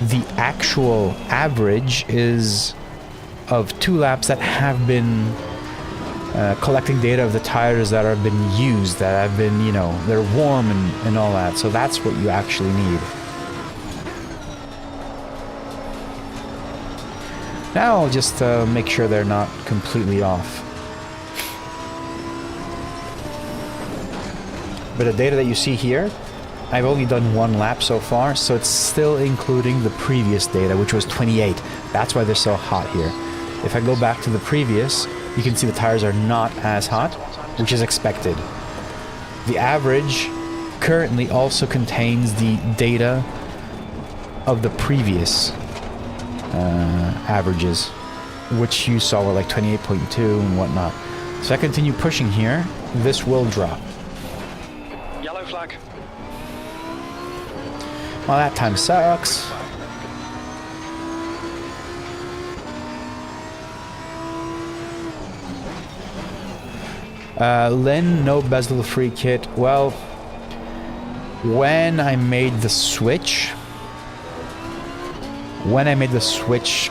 the actual average is of 2 laps that have been collecting data of the tires that have been used, that have been, you know, they're warm and all that. So that's what you actually need. Now I'll just make sure they're not completely off. But the data that you see here, I've only done 1 lap so far, so it's still including the previous data, which was 28. That's why they're so hot here. If I go back to the previous, you can see the tires are not as hot, which is expected. The average currently also contains the data of the previous averages, which you saw were like 28.2 and whatnot. So if I continue pushing here, this will drop. Yellow flag. Well, that time sucks. Lynn, no bezel free kit. Well, when I made the switch,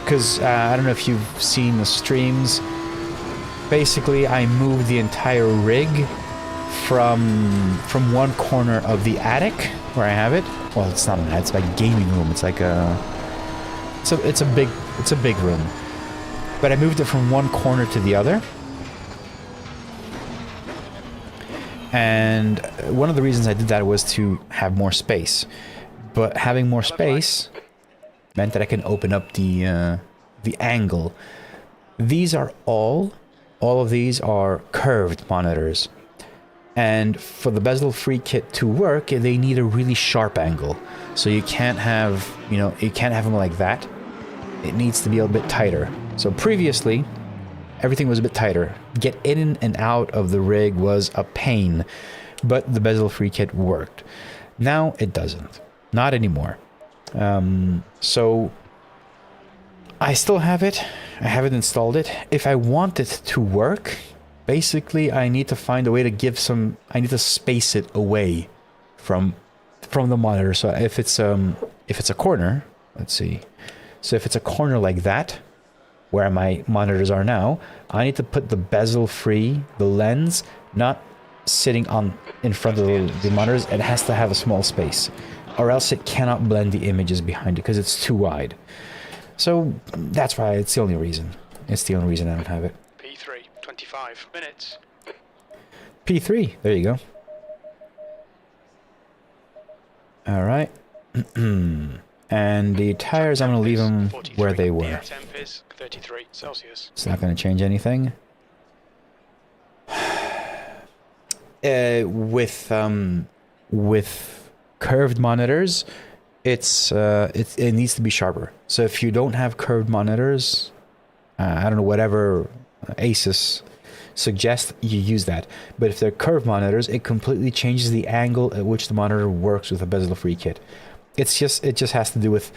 because I don't know if you've seen the streams, basically I moved the entire rig from one corner of the attic where I have it. Well, it's not an attic, it's like a gaming room. It's like a it's a big room. But I moved it from one corner to the other. And one of the reasons I did that was to have more space. But having more space meant that I can open up the angle. These are all of these are curved monitors. And for the bezel-free kit to work, they need a really sharp angle. So you can't have, you can't have them like that. It needs to be a bit tighter. So previously, everything was a bit tighter. Get in and out of the rig was a pain, but the bezel-free kit worked. Now it doesn't. Not anymore. So I still have it. I haven't installed it. If I want it to work, basically I need to find a way to give some... I need to space it away from the monitor. So if it's a corner, let's see. So if it's a corner like that, where my monitors are now, I need to put the bezel free, the lens, not sitting in front of the monitors. It has to have a small space, or else it cannot blend the images behind it because it's too wide. So that's why it's the only reason. It's the only reason I don't have it. P3, 25 minutes. P3, there you go. All right. And the tires, I'm going to leave them where they were. Temp is 33 Celsius. It's not going to change anything. With curved monitors, it needs to be sharper. So if you don't have curved monitors, I don't know, whatever Asus suggests, you use that. But if they're curved monitors, it completely changes the angle at which the monitor works with a bezel-free kit. It just has to do with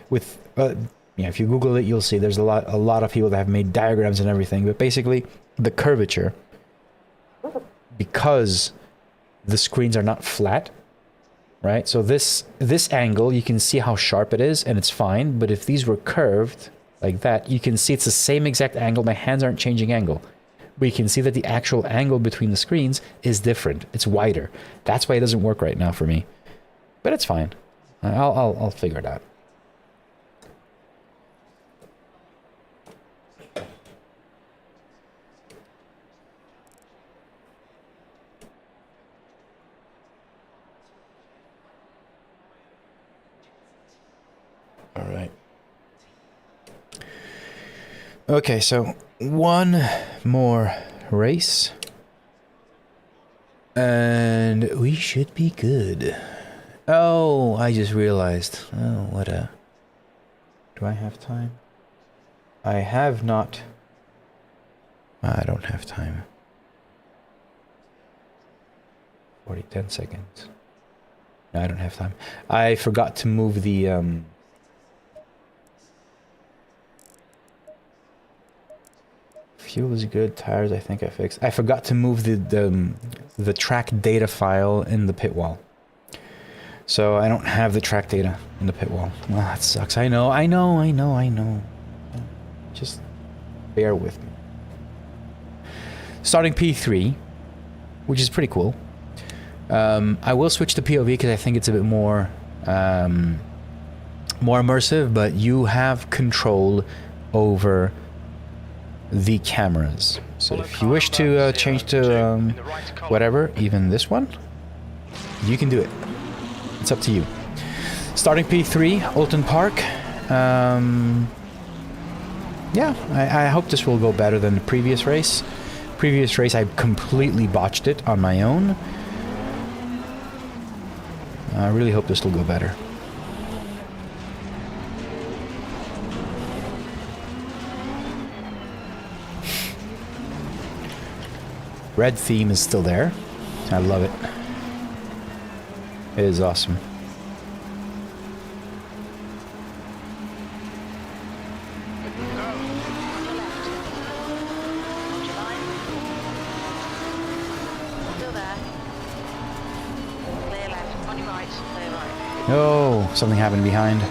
if you Google it, you'll see there's a lot of people that have made diagrams and everything. But basically, the curvature, because the screens are not flat, right? So this angle, you can see how sharp it is, and it's fine. But if these were curved like that, you can see it's the same exact angle. My hands aren't changing angle, but you can see that the actual angle between the screens is different. It's wider. That's why it doesn't work right now for me. But it's fine. I'll figure it out. All right. Okay, so one more race, and we should be good. Oh, I just realized. Oh, what a... Do I have time? I have not... I don't have time. 10 seconds. No, I don't have time. I forgot to move the... Fuel is good. Tires, I think I fixed. I forgot to move the track data file in the pit wall. So I don't have the track data in the pit wall. Well, that sucks. I know. Just bear with me. Starting P3, which is pretty cool. I will switch to POV because I think it's a bit more immersive, but you have control over the cameras. So if you wish to change to whatever, even this one, you can do it. It's up to you. Starting P3, Oulton Park. Yeah, I hope this will go better than the previous race. Previous race, I completely botched it on my own. I really hope this will go better. Red theme is still there. I love it. It is awesome. Oh, something happened behind.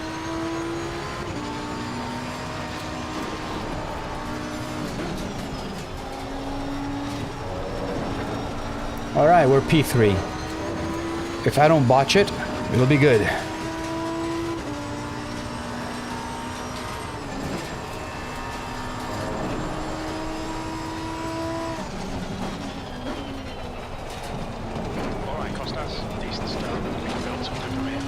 Alright, we're P3. If I don't botch it, it'll be good. Alright, Costas, decent start. We can build something from here.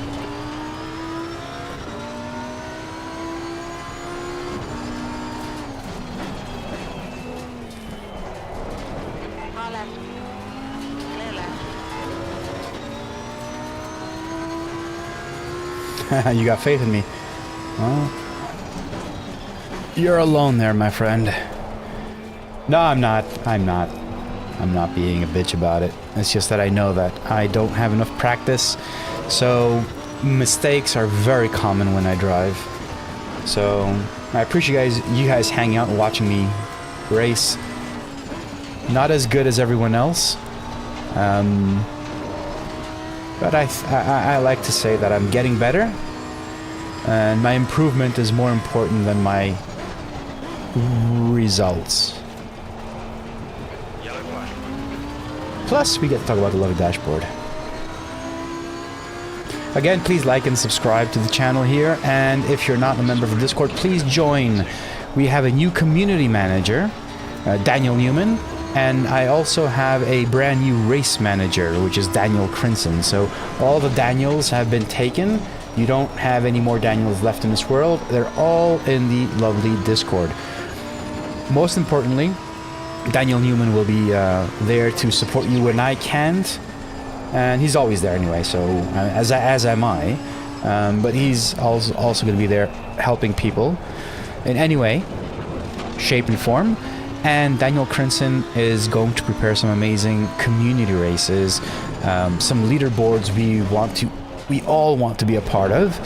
Far left. Clear left. You got faith in me. Well, you're alone there, my friend. No, I'm not. I'm not being a bitch about it. It's just that I know that I don't have enough practice. So mistakes are very common when I drive. So I appreciate you guys hanging out and watching me race. Not as good as everyone else. But I like to say that I'm getting better. And my improvement is more important than my results. Yellow flag. Plus, we get to talk about the lovely dashboard. Again, please like and subscribe to the channel here. And if you're not a member of the Discord, please join. We have a new community manager, Daniel Newman. And I also have a brand new race manager, which is Daniel Crinson. So all the Daniels have been taken. You don't have any more Daniels left in this world. They're all in the lovely Discord. Most importantly, Daniel Newman will be there to support you when I can't. And he's always there anyway, so as am I. But he's also going to be there helping people in any way, shape and form. And Daniel Crinson is going to prepare some amazing community races, some leaderboards we all want to be a part of,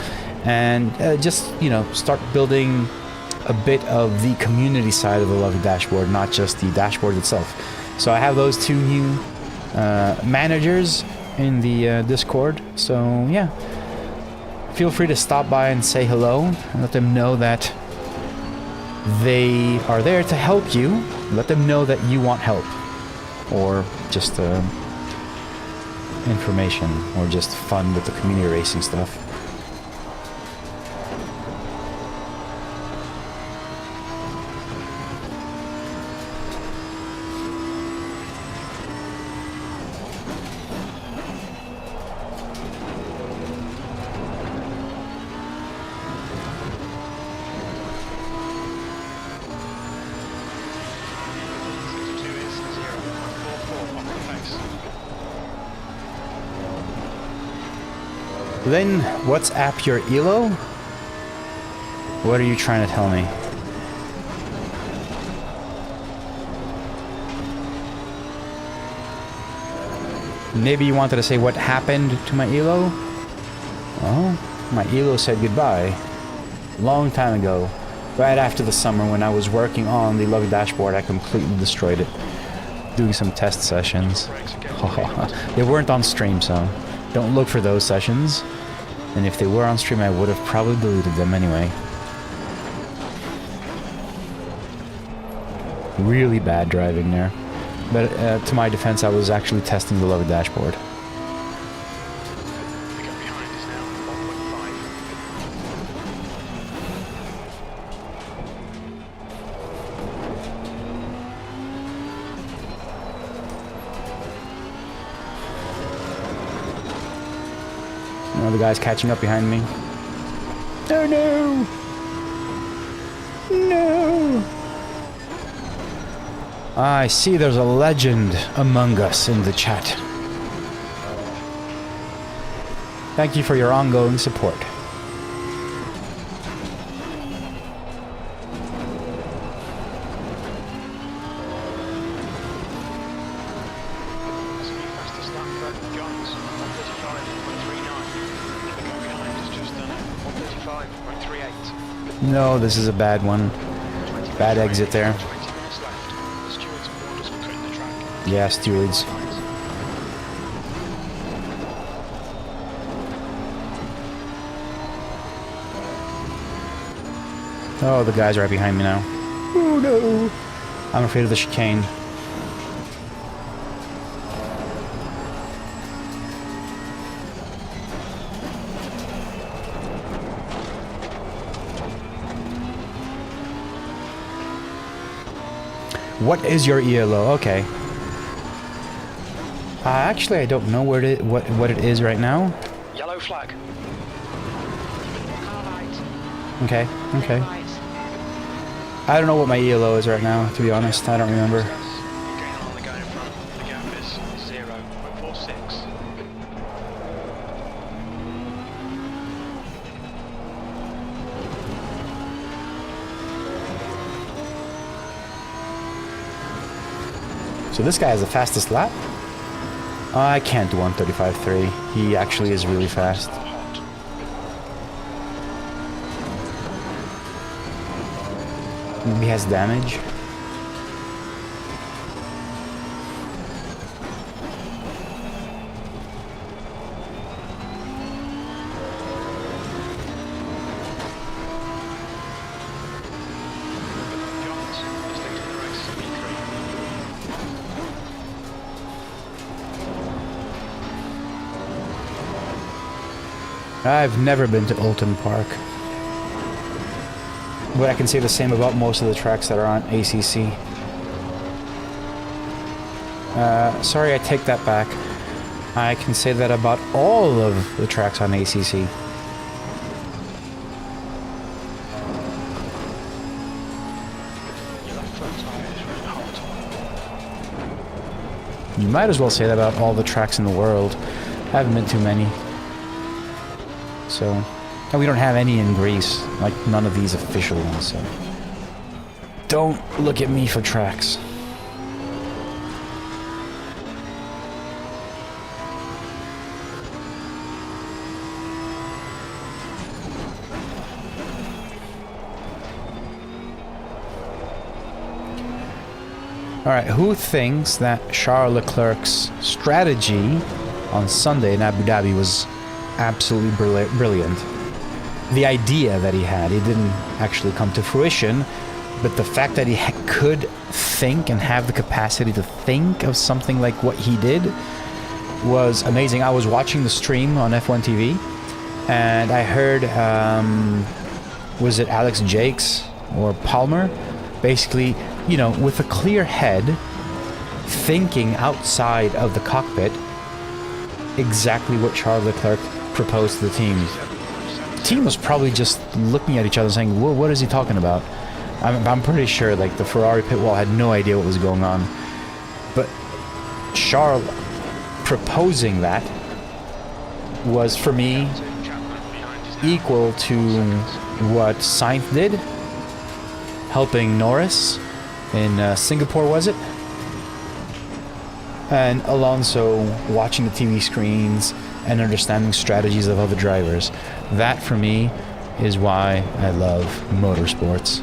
and just, you know, start building a bit of the community side of the lovely dashboard, not just the dashboard itself. So I have those two new managers in the Discord. So yeah, feel free to stop by and say hello and let them know that they are there to help you. Let them know that you want help, or just information, or just fun with the community racing stuff. Then WhatsApp your ELO? What are you trying to tell me? Maybe you wanted to say what happened to my ELO? Well, my ELO said goodbye. Long time ago. Right after the summer when I was working on the lovely dashboard, I completely destroyed it. Doing some test sessions. They weren't on stream, so don't look for those sessions. And if they were on stream, I would have probably deleted them anyway. Really bad driving there. But to my defense, I was actually testing the lovely dashboard. The gap behind is now 1.5. Oh, the guy's catching up behind me. Oh no! No! I see there's a legend among us in the chat. Thank you for your ongoing support. No, this is a bad one. Bad exit there. Yeah, stewards. Oh, the guy's right behind me now. Oh no! I'm afraid of the chicane. What is your ELO? Okay. Actually, I don't know where what it is right now. Yellow flag. Car right. Okay, okay. Right. I don't know what my ELO is right now, to be honest. I don't remember. Again on the guy in front. The gap is 0.46. So this guy has the fastest lap? I can't do 135.3. He actually is really fast. Hot. Maybe he has damage. Johns is leading the race. E3. I've never been to Oulton Park. But I can say the same about most of the tracks that are on ACC. Sorry, I take that back. I can say that about all of the tracks on ACC. Your left front tyre is really hot. You might as well say that about all the tracks in the world. I haven't been to many. So, and we don't have any in Greece, like none of these official ones, so. Don't look at me for tracks. Alright, who thinks that Charles Leclerc's strategy on Sunday in Abu Dhabi was absolutely brilliant? The idea that he had, it didn't actually come to fruition, but the fact that he could think and have the capacity to think of something like what he did was amazing. I was watching the stream on F1 TV, and I heard, was it Alex Jakes or Palmer? Basically, you know, with a clear head, thinking outside of the cockpit, exactly what Charles Leclerc proposed to the team. The team was probably just looking at each other saying, whoa, what is he talking about? I'm pretty sure like the Ferrari pit wall had no idea what was going on. But Charles proposing that was, for me, equal to what Sainz did, helping Norris in Singapore, was it? And Alonso watching the TV screens and understanding strategies of other drivers. That, for me, is why I love motorsports.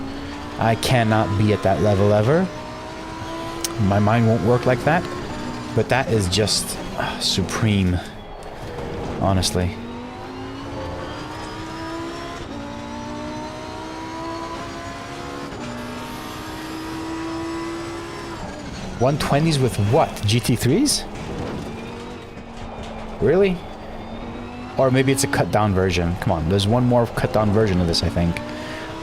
I cannot be at that level ever. My mind won't work like that. But that is just supreme, honestly. $120s with what? GT3s? Really? Or maybe it's a cut down version. Come on, there's one more cut down version of this, I think,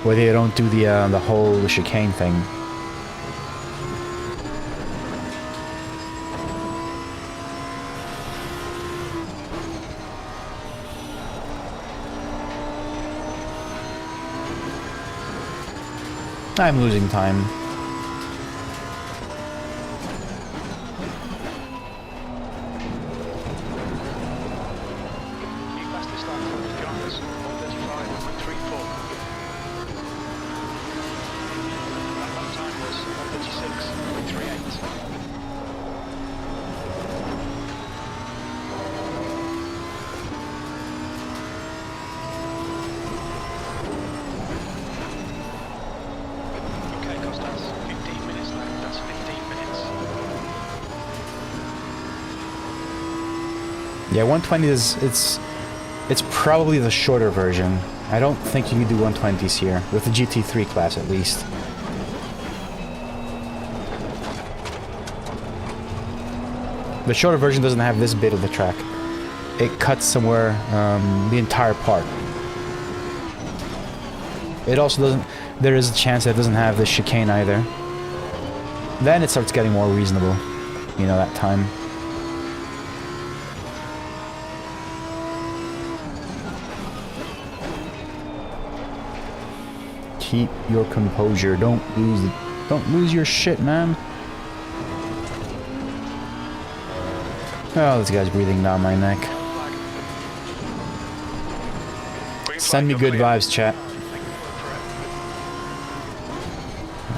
where they don't do the whole chicane thing. I'm losing time. Yeah, 120 is, it's probably the shorter version. I don't think you can do 120s here, with the GT3 class at least. The shorter version doesn't have this bit of the track. It cuts somewhere, the entire part. It also doesn't, there is a chance that it doesn't have the chicane either. Then it starts getting more reasonable. You know, that time. Keep your composure. Don't lose your shit, man. Oh, this guy's breathing down my neck. Send me good vibes, chat.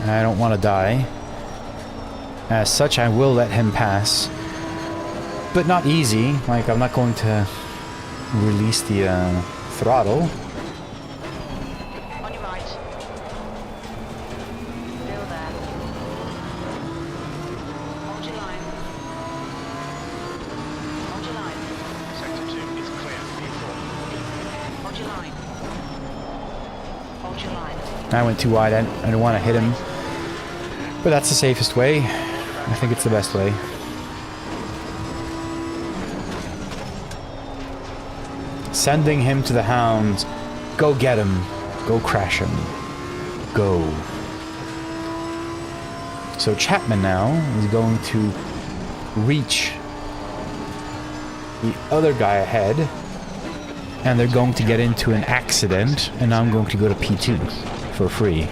I don't want to die. As such, I will let him pass. But not easy. Like, I'm not going to release the throttle. On your right. Still there. Hold your line. Hold your line. Sector 2 is clear. B4. Hold your line. Hold your line. I went too wide. I don't want to hit him. But that's the safest way. I think it's the best way. Sending him to the hounds. Go get him. Go crash him. Go. So Chapman now is going to reach the other guy ahead. And they're going to get into an accident. And I'm going to go to P2 for free.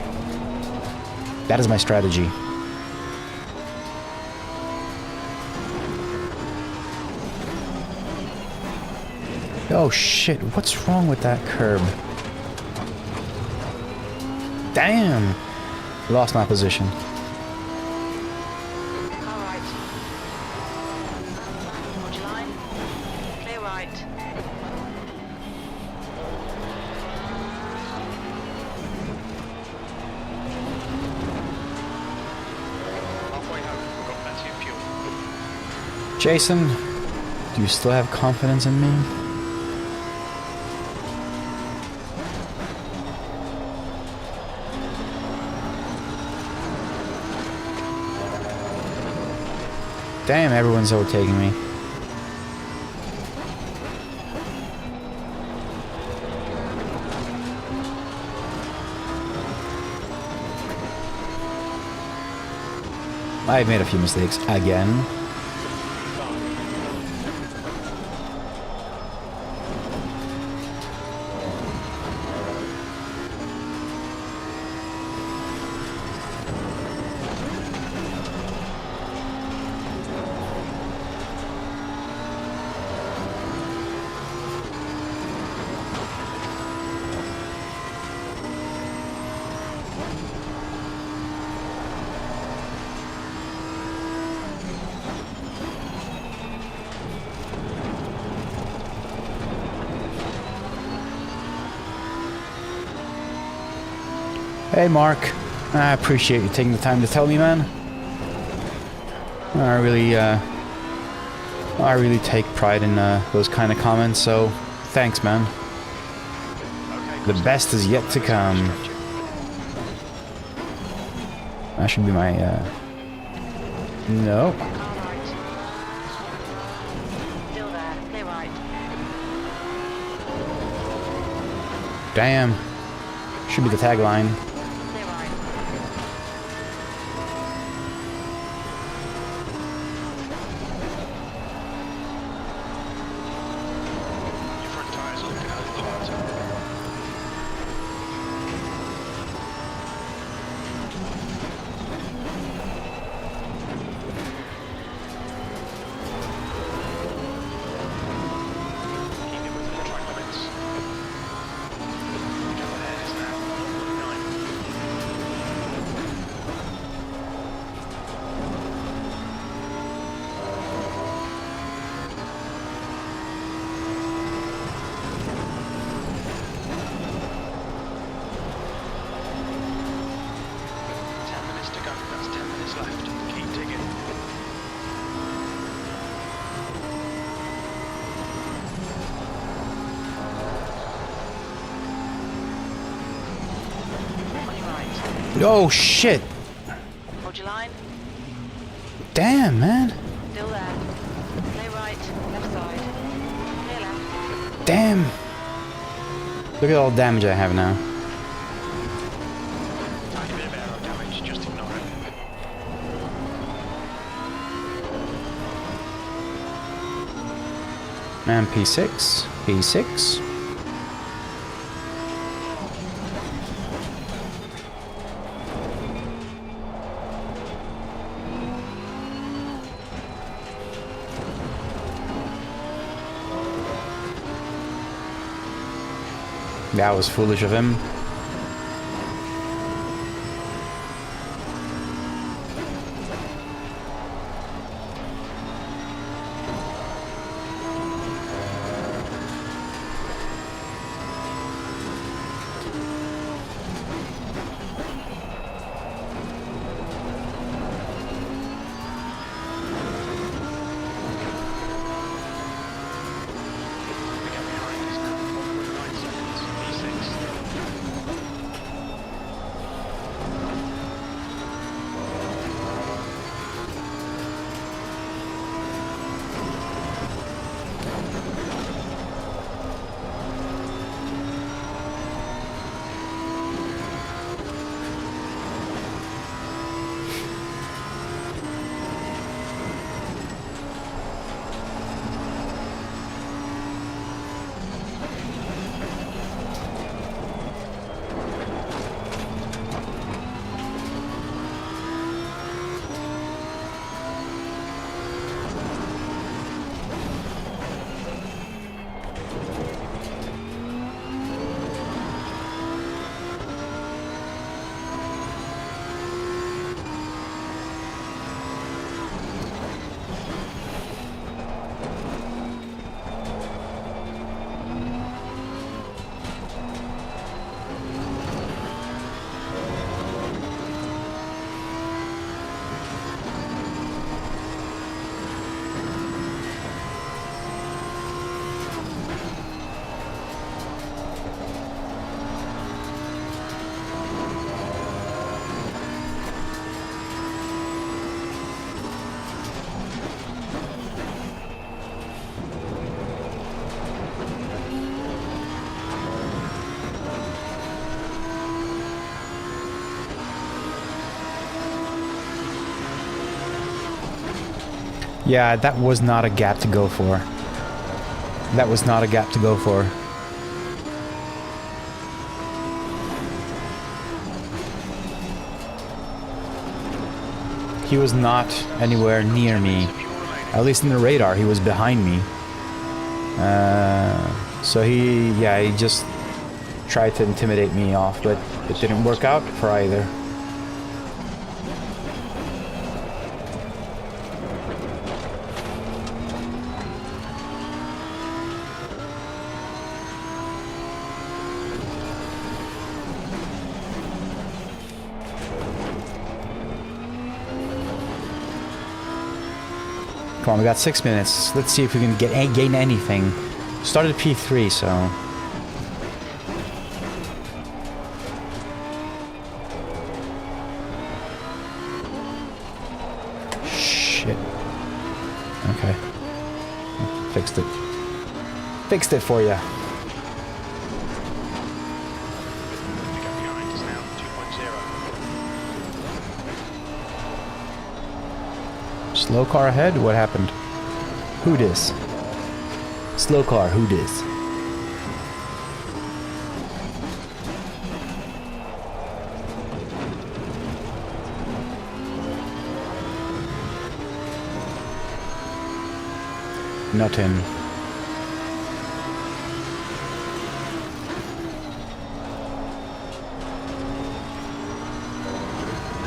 That is my strategy. Oh shit, what's wrong with that curb? Damn! Lost my position. Car right. Hold your line. Clear right. Halfway home. We've got plenty of fuel. Jason, do you still have confidence in me? Damn, everyone's overtaking me. I've made a few mistakes again. Hey Mark, I appreciate you taking the time to tell me, man. I really take pride in those kind of comments, so thanks, man. The best is yet to come. That should be my, no. Car right. Still there. Clear right. Damn. Should be the tagline. Clear right. Your front tyres are looking a little hot. Keep it within the track limits. Gap ahead is now 1.9. To go. That's 10 minutes left. Keep digging. On your right. Oh shit! Hold your line. Damn, man. Still there. Clear right. Left side. Clear left. Damn. Look at all the damage I have now. Tiny bit of aero damage, just ignore it. And P6. P6. That was foolish of him. Yeah, that was not a gap to go for. That was not a gap to go for. He was not anywhere near me. At least in the radar, he was behind me. So he just tried to intimidate me off, but it didn't work out for either. Come on, we got 6 minutes. Let's see if we can gain anything. Started P3, so... Shit. Okay. Fixed it. Fixed it for ya. Slow car ahead? What happened? Who dis? Slow car, who dis? Nothing.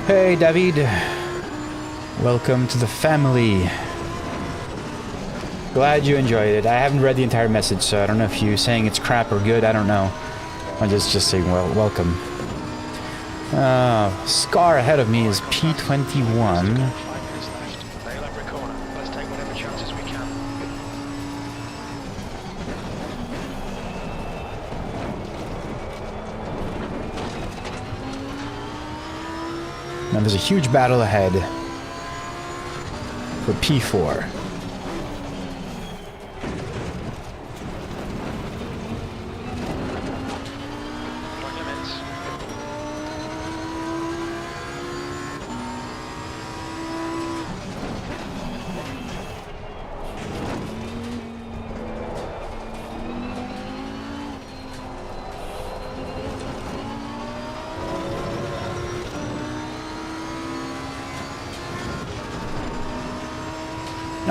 Hey, David. Welcome to the family. Glad you enjoyed it. I haven't read the entire message, so I don't know if you're saying it's crap or good. I don't know. I'm just saying, well, welcome. Scar ahead of me is P21. Now there's a huge battle ahead for P4.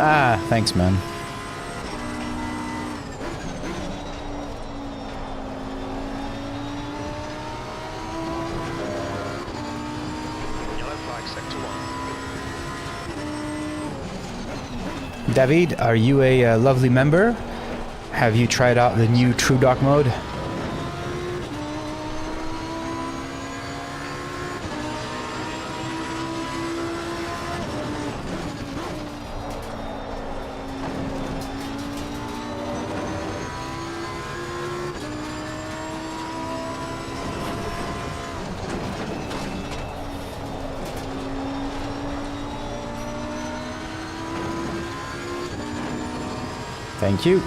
Ah, thanks, man. Yellow flag, sector 1. David, are you a lovely member? Have you tried out the new True Dark mode? Thank you.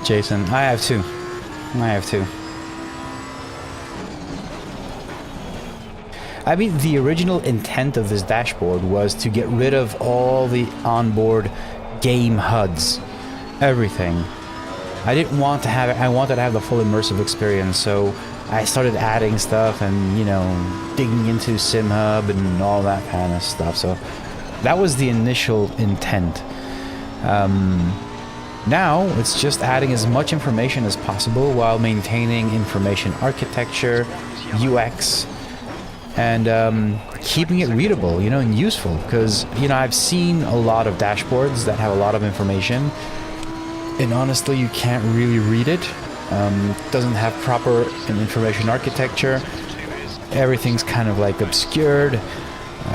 Jason, I have two. I mean, the original intent of this dashboard was to get rid of all the onboard game HUDs. Everything. I didn't want to have it, I wanted to have the full immersive experience, so I started adding stuff and, you know, digging into SimHub and all that kind of stuff. So that was the initial intent. Now, it's just adding as much information as possible while maintaining information architecture, UX, and keeping it readable, you know, and useful. Because, you know, I've seen a lot of dashboards that have a lot of information, and honestly, you can't really read it. Doesn't have proper information architecture. Everything's kind of like obscured.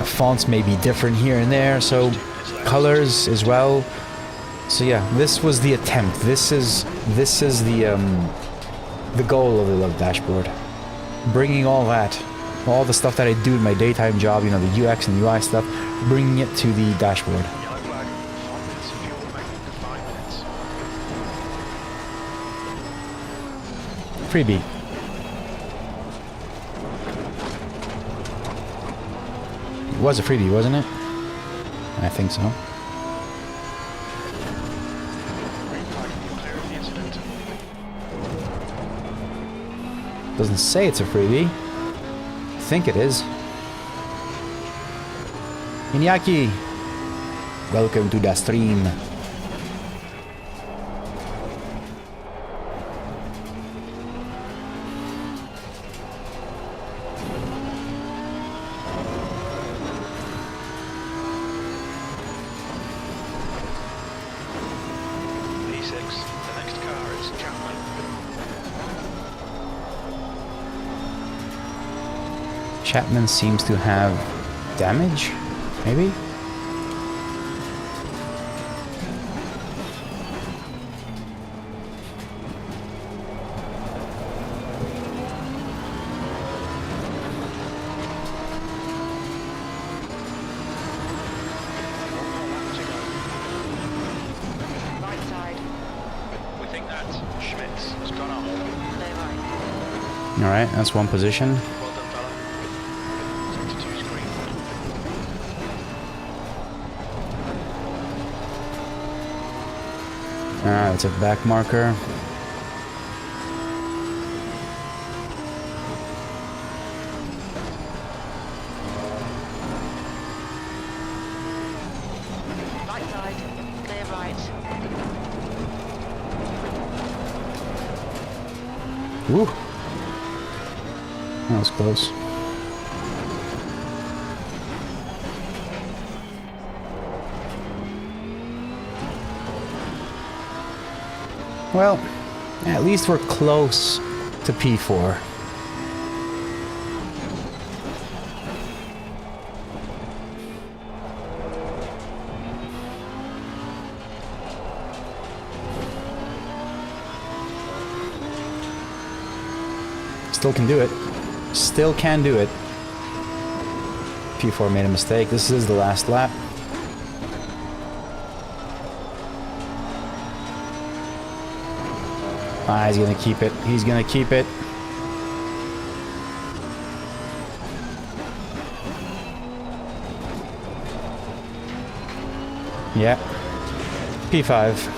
Fonts may be different here and there, so colors as well. So yeah, this was the attempt. This is the goal of the Love dashboard. Bringing all that, all the stuff that I do in my daytime job, you know, the UX and UI stuff, bringing it to the dashboard. Yellow flag, 5 minutes of fuel remaining, 5 minutes. Freebie. It was a freebie, wasn't it? I think so. Green flag, clear of the incident. Doesn't say it's a freebie. I think it is. Iñaki, welcome to the stream. E6, the next car is Chapman. Chapman seems to have damage, maybe? Right side. We think that Schmitz has gone off. Clear right. Alright, that's one position. Well done, fella. Sector 2 is green. Alright, it's a back marker. Right side. Clear right. Woo! That was close. Well, at least we're close to P4. Still can do it. Still can do it. P4 made a mistake. This is the last lap. Ah, he's gonna keep it. He's gonna keep it. Yeah. P5.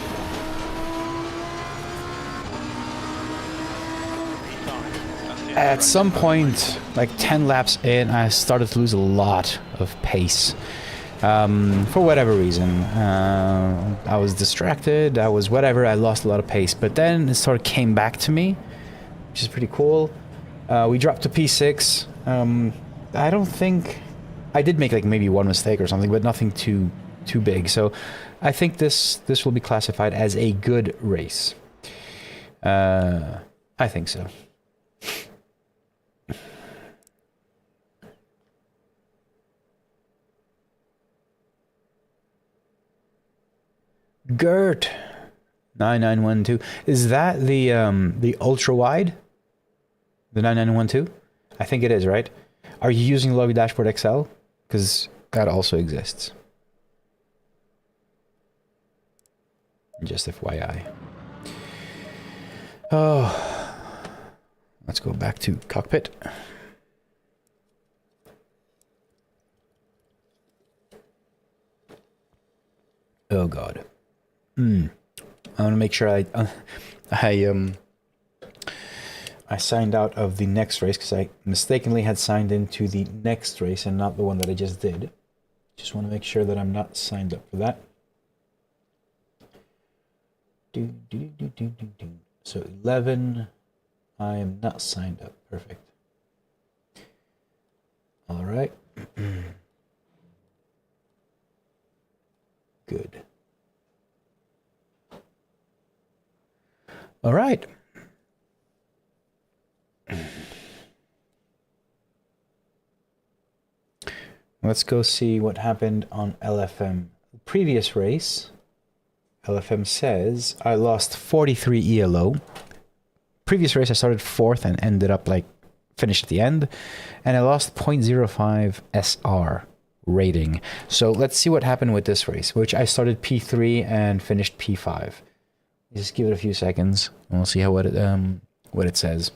At some point, like 10 laps in, I started to lose a lot of pace. For whatever reason. I was distracted, I was whatever, I lost a lot of pace. But then it sort of came back to me, which is pretty cool. We dropped to P6. I don't think... I did make like maybe one mistake or something, but nothing too big. So I think this will be classified as a good race. I think so. Gert 9912. Is that the ultra wide? The 9912? I think it is, right? Are you using Lobby Dashboard XL? Because that also exists. Just FYI. Oh, let's go back to cockpit. Oh God. I want to make sure I signed out of the next race because I mistakenly had signed into the next race and not the one that I just did. Just want to make sure that I'm not signed up for that. So 11, I am not signed up. Perfect. All right. Good. All right. Let's go see what happened on LFM. Previous race, LFM says I lost 43 ELO. Previous race I started 4th and ended up like finished at the end, and I lost 0.05 SR rating. So let's see what happened with this race, which I started P3 and finished P5. Just give it a few seconds and we'll see how what it says.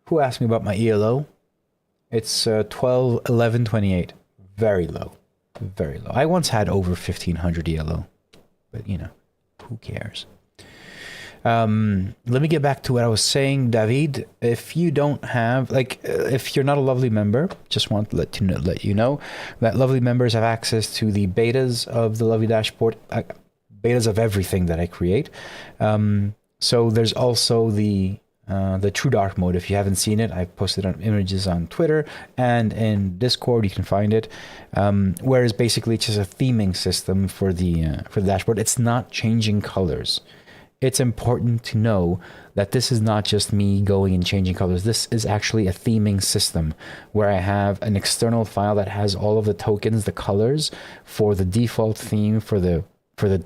Who asked me about my ELO? It's 12, 11, 28. Very low. Very low. I once had over 1500 ELO, but you know, who cares? Let me get back to what I was saying, David. If you don't have, like, if you're not a Lovely member, just want to let you know that Lovely members have access to the betas of the Lovely dashboard, betas of everything that I create. So there's also the True Dark mode. If you haven't seen it, I've posted images on Twitter and in Discord. You can find it. Whereas basically it's just a theming system for the dashboard. It's not changing colors. It's important to know that this is not just me going and changing colors. This is actually a theming system where I have an external file that has all of the tokens, the colors for the default theme, for the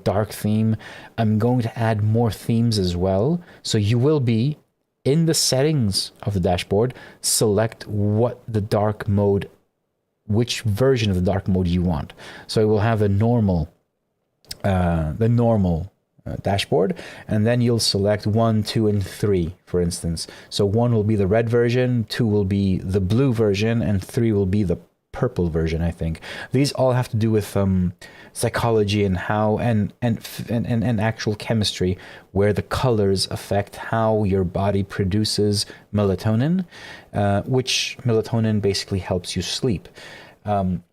dark theme. I'm going to add more themes as well. So you will be in the settings of the dashboard, select what the dark mode, which version of the dark mode you want. So it will have the normal dashboard, and then you'll select 1, 2, and 3, for instance. So 1 will be the red version, 2 will be the blue version, and 3 will be the purple version, I think. These all have to do with psychology and how and actual chemistry, where the colors affect how your body produces melatonin, which melatonin basically helps you sleep.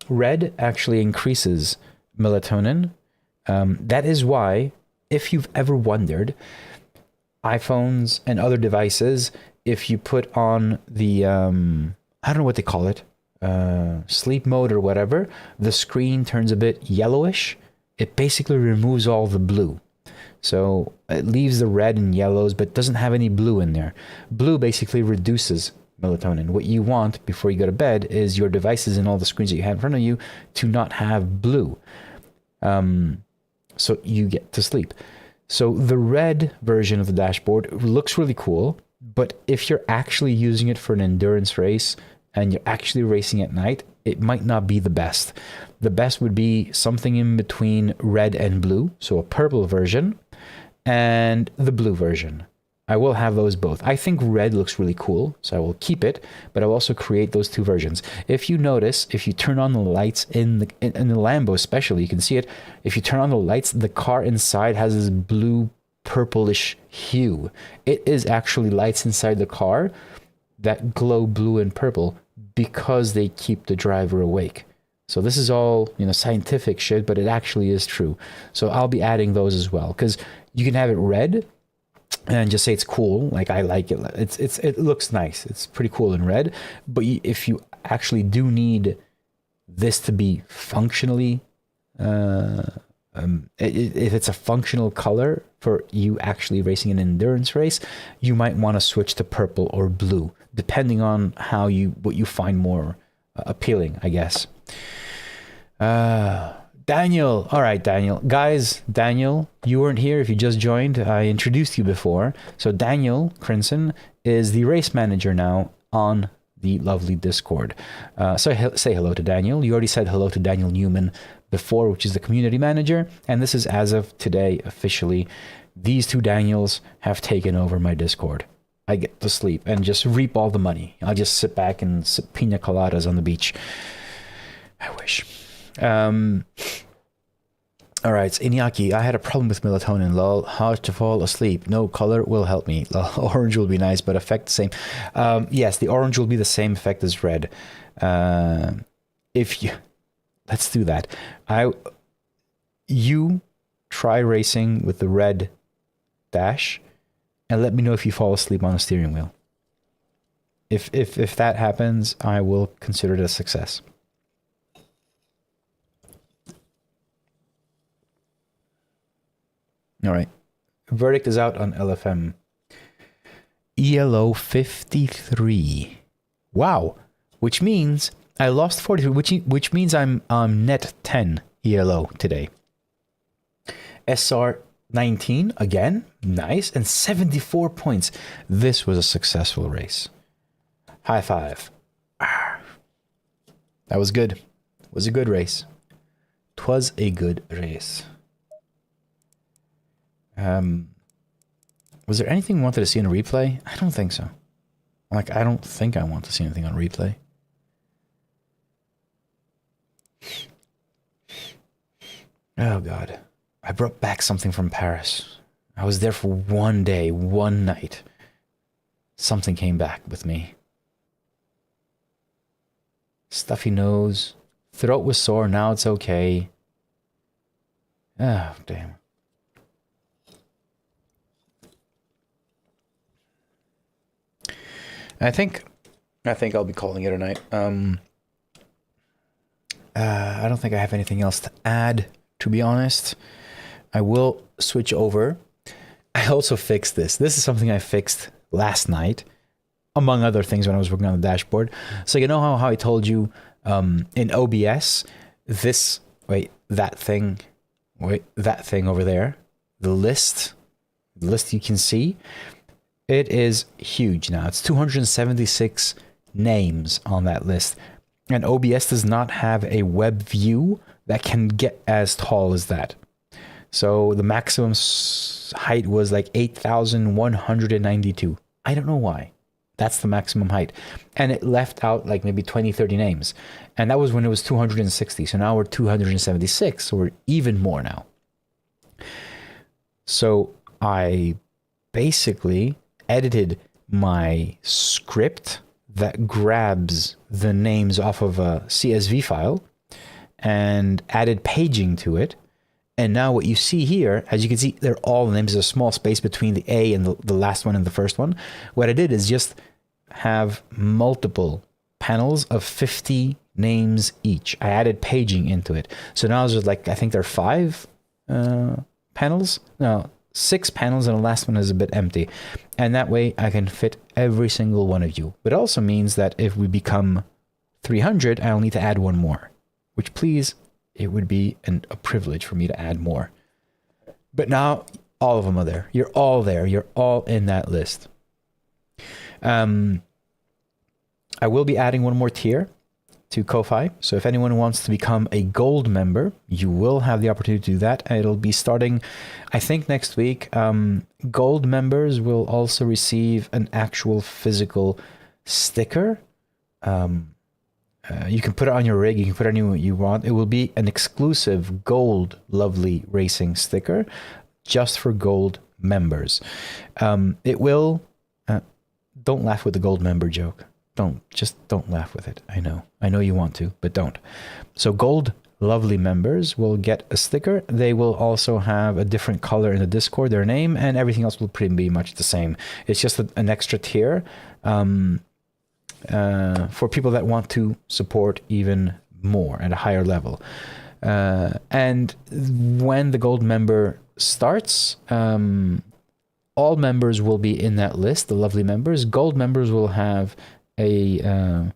Red actually increases melatonin. That is why, if you've ever wondered, iPhones and other devices, if you put on the, I don't know what they call it, sleep mode or whatever, the screen turns a bit yellowish. It basically removes all the blue. So it leaves the red and yellows, but doesn't have any blue in there. Blue basically reduces melatonin. What you want before you go to bed is your devices and all the screens that you have in front of you to not have blue. So you get to sleep. So the red version of the dashboard looks really cool, but if you're actually using it for an endurance race and you're actually racing at night, it might not be the best. The best would be something in between red and blue, so a purple version and the blue version. I will have those both. I think red looks really cool, so I will keep it, but I'll also create those two versions. If you notice, if you turn on the lights in the Lambo especially, you can see it. If you turn on the lights, the car inside has this blue purplish hue. It is actually lights inside the car that glow blue and purple because they keep the driver awake. So this is all, you know, scientific shit, but it actually is true. So I'll be adding those as well, because you can have it red and just say it's cool, like I like it. It looks nice. It's pretty cool in red. But if you actually do need this to be functionally, if it's a functional color for you actually racing an endurance race, you might want to switch to purple or blue, depending on what you find more appealing, I guess. Daniel. All right, Daniel. Guys, Daniel, you weren't here if you just joined. I introduced you before. So Daniel Crinson is the race manager now on the lovely Discord. So say hello to Daniel. You already said hello to Daniel Newman before, which is the community manager. And this is as of today, officially, these two Daniels have taken over my Discord. I get to sleep and just reap all the money. I'll just sit back and sip pina coladas on the beach. I wish. All right, Iñaki, I had a problem with melatonin, lol. Hard to fall asleep. No color will help me. Lol. Orange will be nice, but effect the same. Yes, the orange will be the same effect as red. Let's do that. You try racing with the red dash and let me know if you fall asleep on the steering wheel. If that happens, I will consider it a success. All right. Verdict is out on LFM. ELO 53. Wow. Which means I lost 43, which means I'm net 10 ELO today. SR 19 again. Nice. And 74 points. This was a successful race. High five. That was good. It was a good race. 'Twas a good race. Was there anything you wanted to see in a replay? I don't think so. Like, I don't think I want to see anything on replay. Oh, God. I brought back something from Paris. I was there for one day, one night. Something came back with me. Stuffy nose. Throat was sore, now it's okay. Oh, damn. I think I'll be calling it a night. I don't think I have anything else to add, to be honest. I will switch over. I also fixed this. This is something I fixed last night, among other things when I was working on the dashboard. So you know how I told you in OBS, that thing over there, the list you can see, it is huge now. It's 276 names on that list. And OBS does not have a web view that can get as tall as that. So the maximum height was like 8,192. I don't know why. That's the maximum height. And it left out like maybe 20, 30 names. And that was when it was 260. So now we're 276. So we're even more now. So I basically edited my script that grabs the names off of a CSV file and added paging to it. And now what you see here, as you can see, they're all names. There's a small space between the A and the last one and the first one. What I did is just have multiple panels of 50 names each. I added paging into it. So now there's like, I think there are 5 panels. No, 6 panels, and the last one is a bit empty. And that way I can fit every single one of you. But it also means that if we become 300, I'll need to add one more. Which, please, it would be a privilege for me to add more. But now all of them are there. You're all there. You're all in that list. I will be adding one more tier to Ko-Fi. So if anyone wants to become a gold member, you will have the opportunity to do that. And it'll be starting, I think, next week. Gold members will also receive an actual physical sticker. You can put it on your rig. You can put it anywhere you want. It will be an exclusive gold Lovely Racing sticker just for gold members. It will... don't laugh with the gold member joke. Don't laugh with it. I know you want to, but don't. So gold Lovely members will get a sticker. They will also have a different color in the Discord, their name, and everything else will pretty be much the same. It's just an extra tier for people that want to support even more at a higher level. And when the gold member starts, all members will be in that list, the Lovely members. Gold members will have a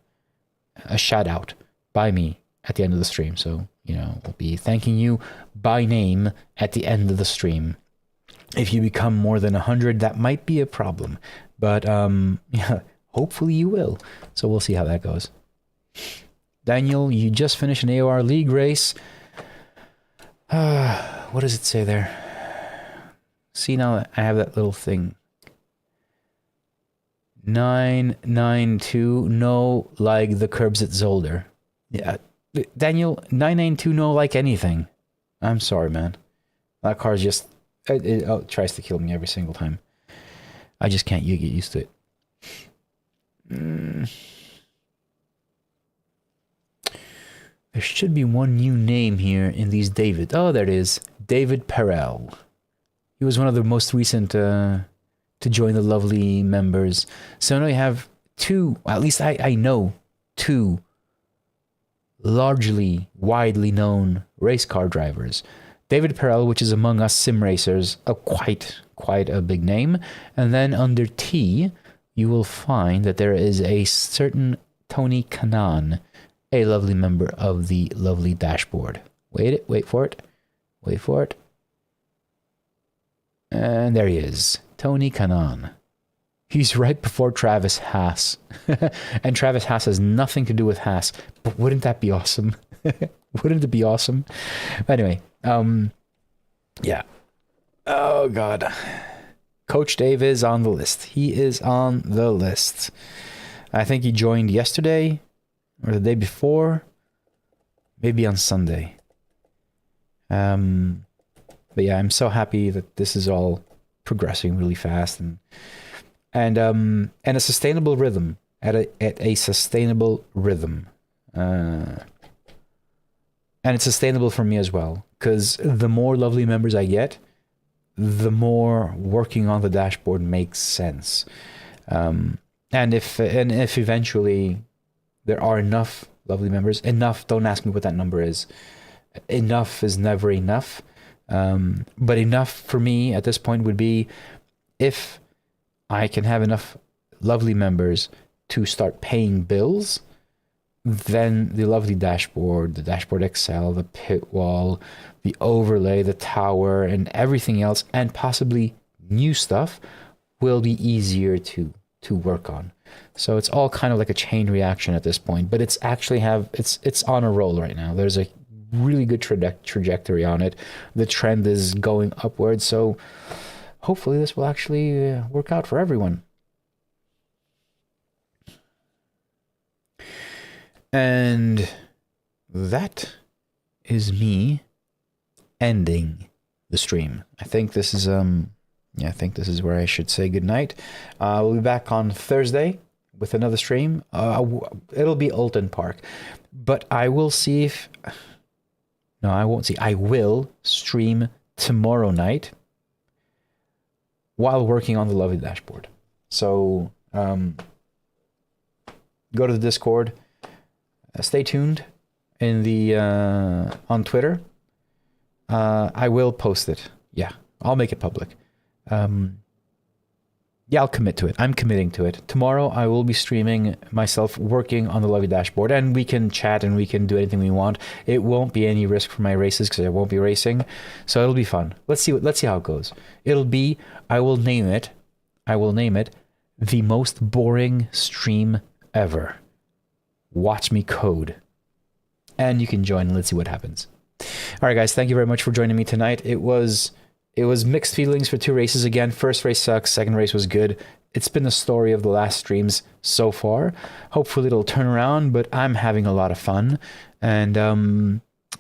shout out by me at the end of the stream. So, we'll be thanking you by name at the end of the stream. If you become more than 100, that might be a problem, but yeah, hopefully you will. So we'll see how that goes. Daniel, you just finished an AOR League race. What does it say there? See, now I have that little thing. 992 no like the curbs at Zolder. Yeah, Daniel, 992 no like anything. I'm sorry, man. That car's just it tries to kill me every single time. I just can't get used to it. There should be one new name here in these David. Oh, there it is. David Perel. He was one of the most recent to join the Lovely members. So now you have two, at least I know, two largely, widely known race car drivers. David Perel, which is among us sim racers, quite a big name. And then under T, you will find that there is a certain Tony Kanan, a Lovely member of the Lovely dashboard. Wait for it. And there he is, Tony Kanan. He's right before Travis Haas. And Travis Haas has nothing to do with Haas, but wouldn't that be awesome? Wouldn't it be awesome? Anyway, yeah. Oh, God. Coach Dave is on the list. He is on the list. I think he joined yesterday or the day before, maybe on Sunday. But yeah, I'm so happy that this is all progressing really fast and a sustainable rhythm at a sustainable rhythm. And it's sustainable for me as well, because the more Lovely members I get, the more working on the dashboard makes sense. And if eventually there are enough Lovely members, don't ask me what that number is. Enough is never enough. But enough for me at this point would be if I can have enough Lovely members to start paying bills, then the Lovely dashboard, the dashboard Excel, the pit wall, the overlay, the tower, and everything else, and possibly new stuff, will be easier to work on. So it's all kind of like a chain reaction at this point, but it's actually it's on a roll right now. There's a really good trajectory on it. The trend is going upwards, so hopefully this will actually work out for everyone. And that is me ending the stream. I think this is where I should say goodnight. We'll be back on Thursday with another stream. It'll be Oulton Park, but I will see if no, I won't see. I will stream tomorrow night while working on the Lovely dashboard. So go to the Discord. Stay tuned in the on Twitter. I will post it. Yeah, I'll make it public. Yeah, I'll commit to it. I'm committing to it. Tomorrow I will be streaming myself working on the Lovely dashboard, and we can chat and we can do anything we want. It won't be any risk for my races because I won't be racing, so it'll be fun. Let's see how it goes. It'll be, I will name it the most boring stream ever. Watch me code and you can join and let's see what happens. All right, guys, thank you very much for joining me tonight. It was mixed feelings for 2 races again. First race sucks, second race was good. It's been the story of the last streams so far. Hopefully it'll turn around, but I'm having a lot of fun, and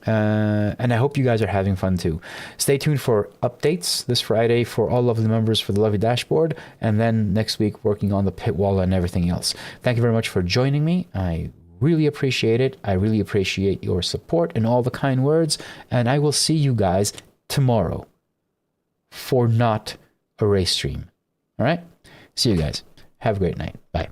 I hope you guys are having fun too. Stay tuned for updates this Friday for all lovely members for the lovely dashboard, and then next week working on the pit wall and everything else. Thank you very much for joining me. I really appreciate it. I really appreciate your support and all the kind words, and I will see you guys tomorrow for not a race stream. All right? See you guys. Have a great night. Bye.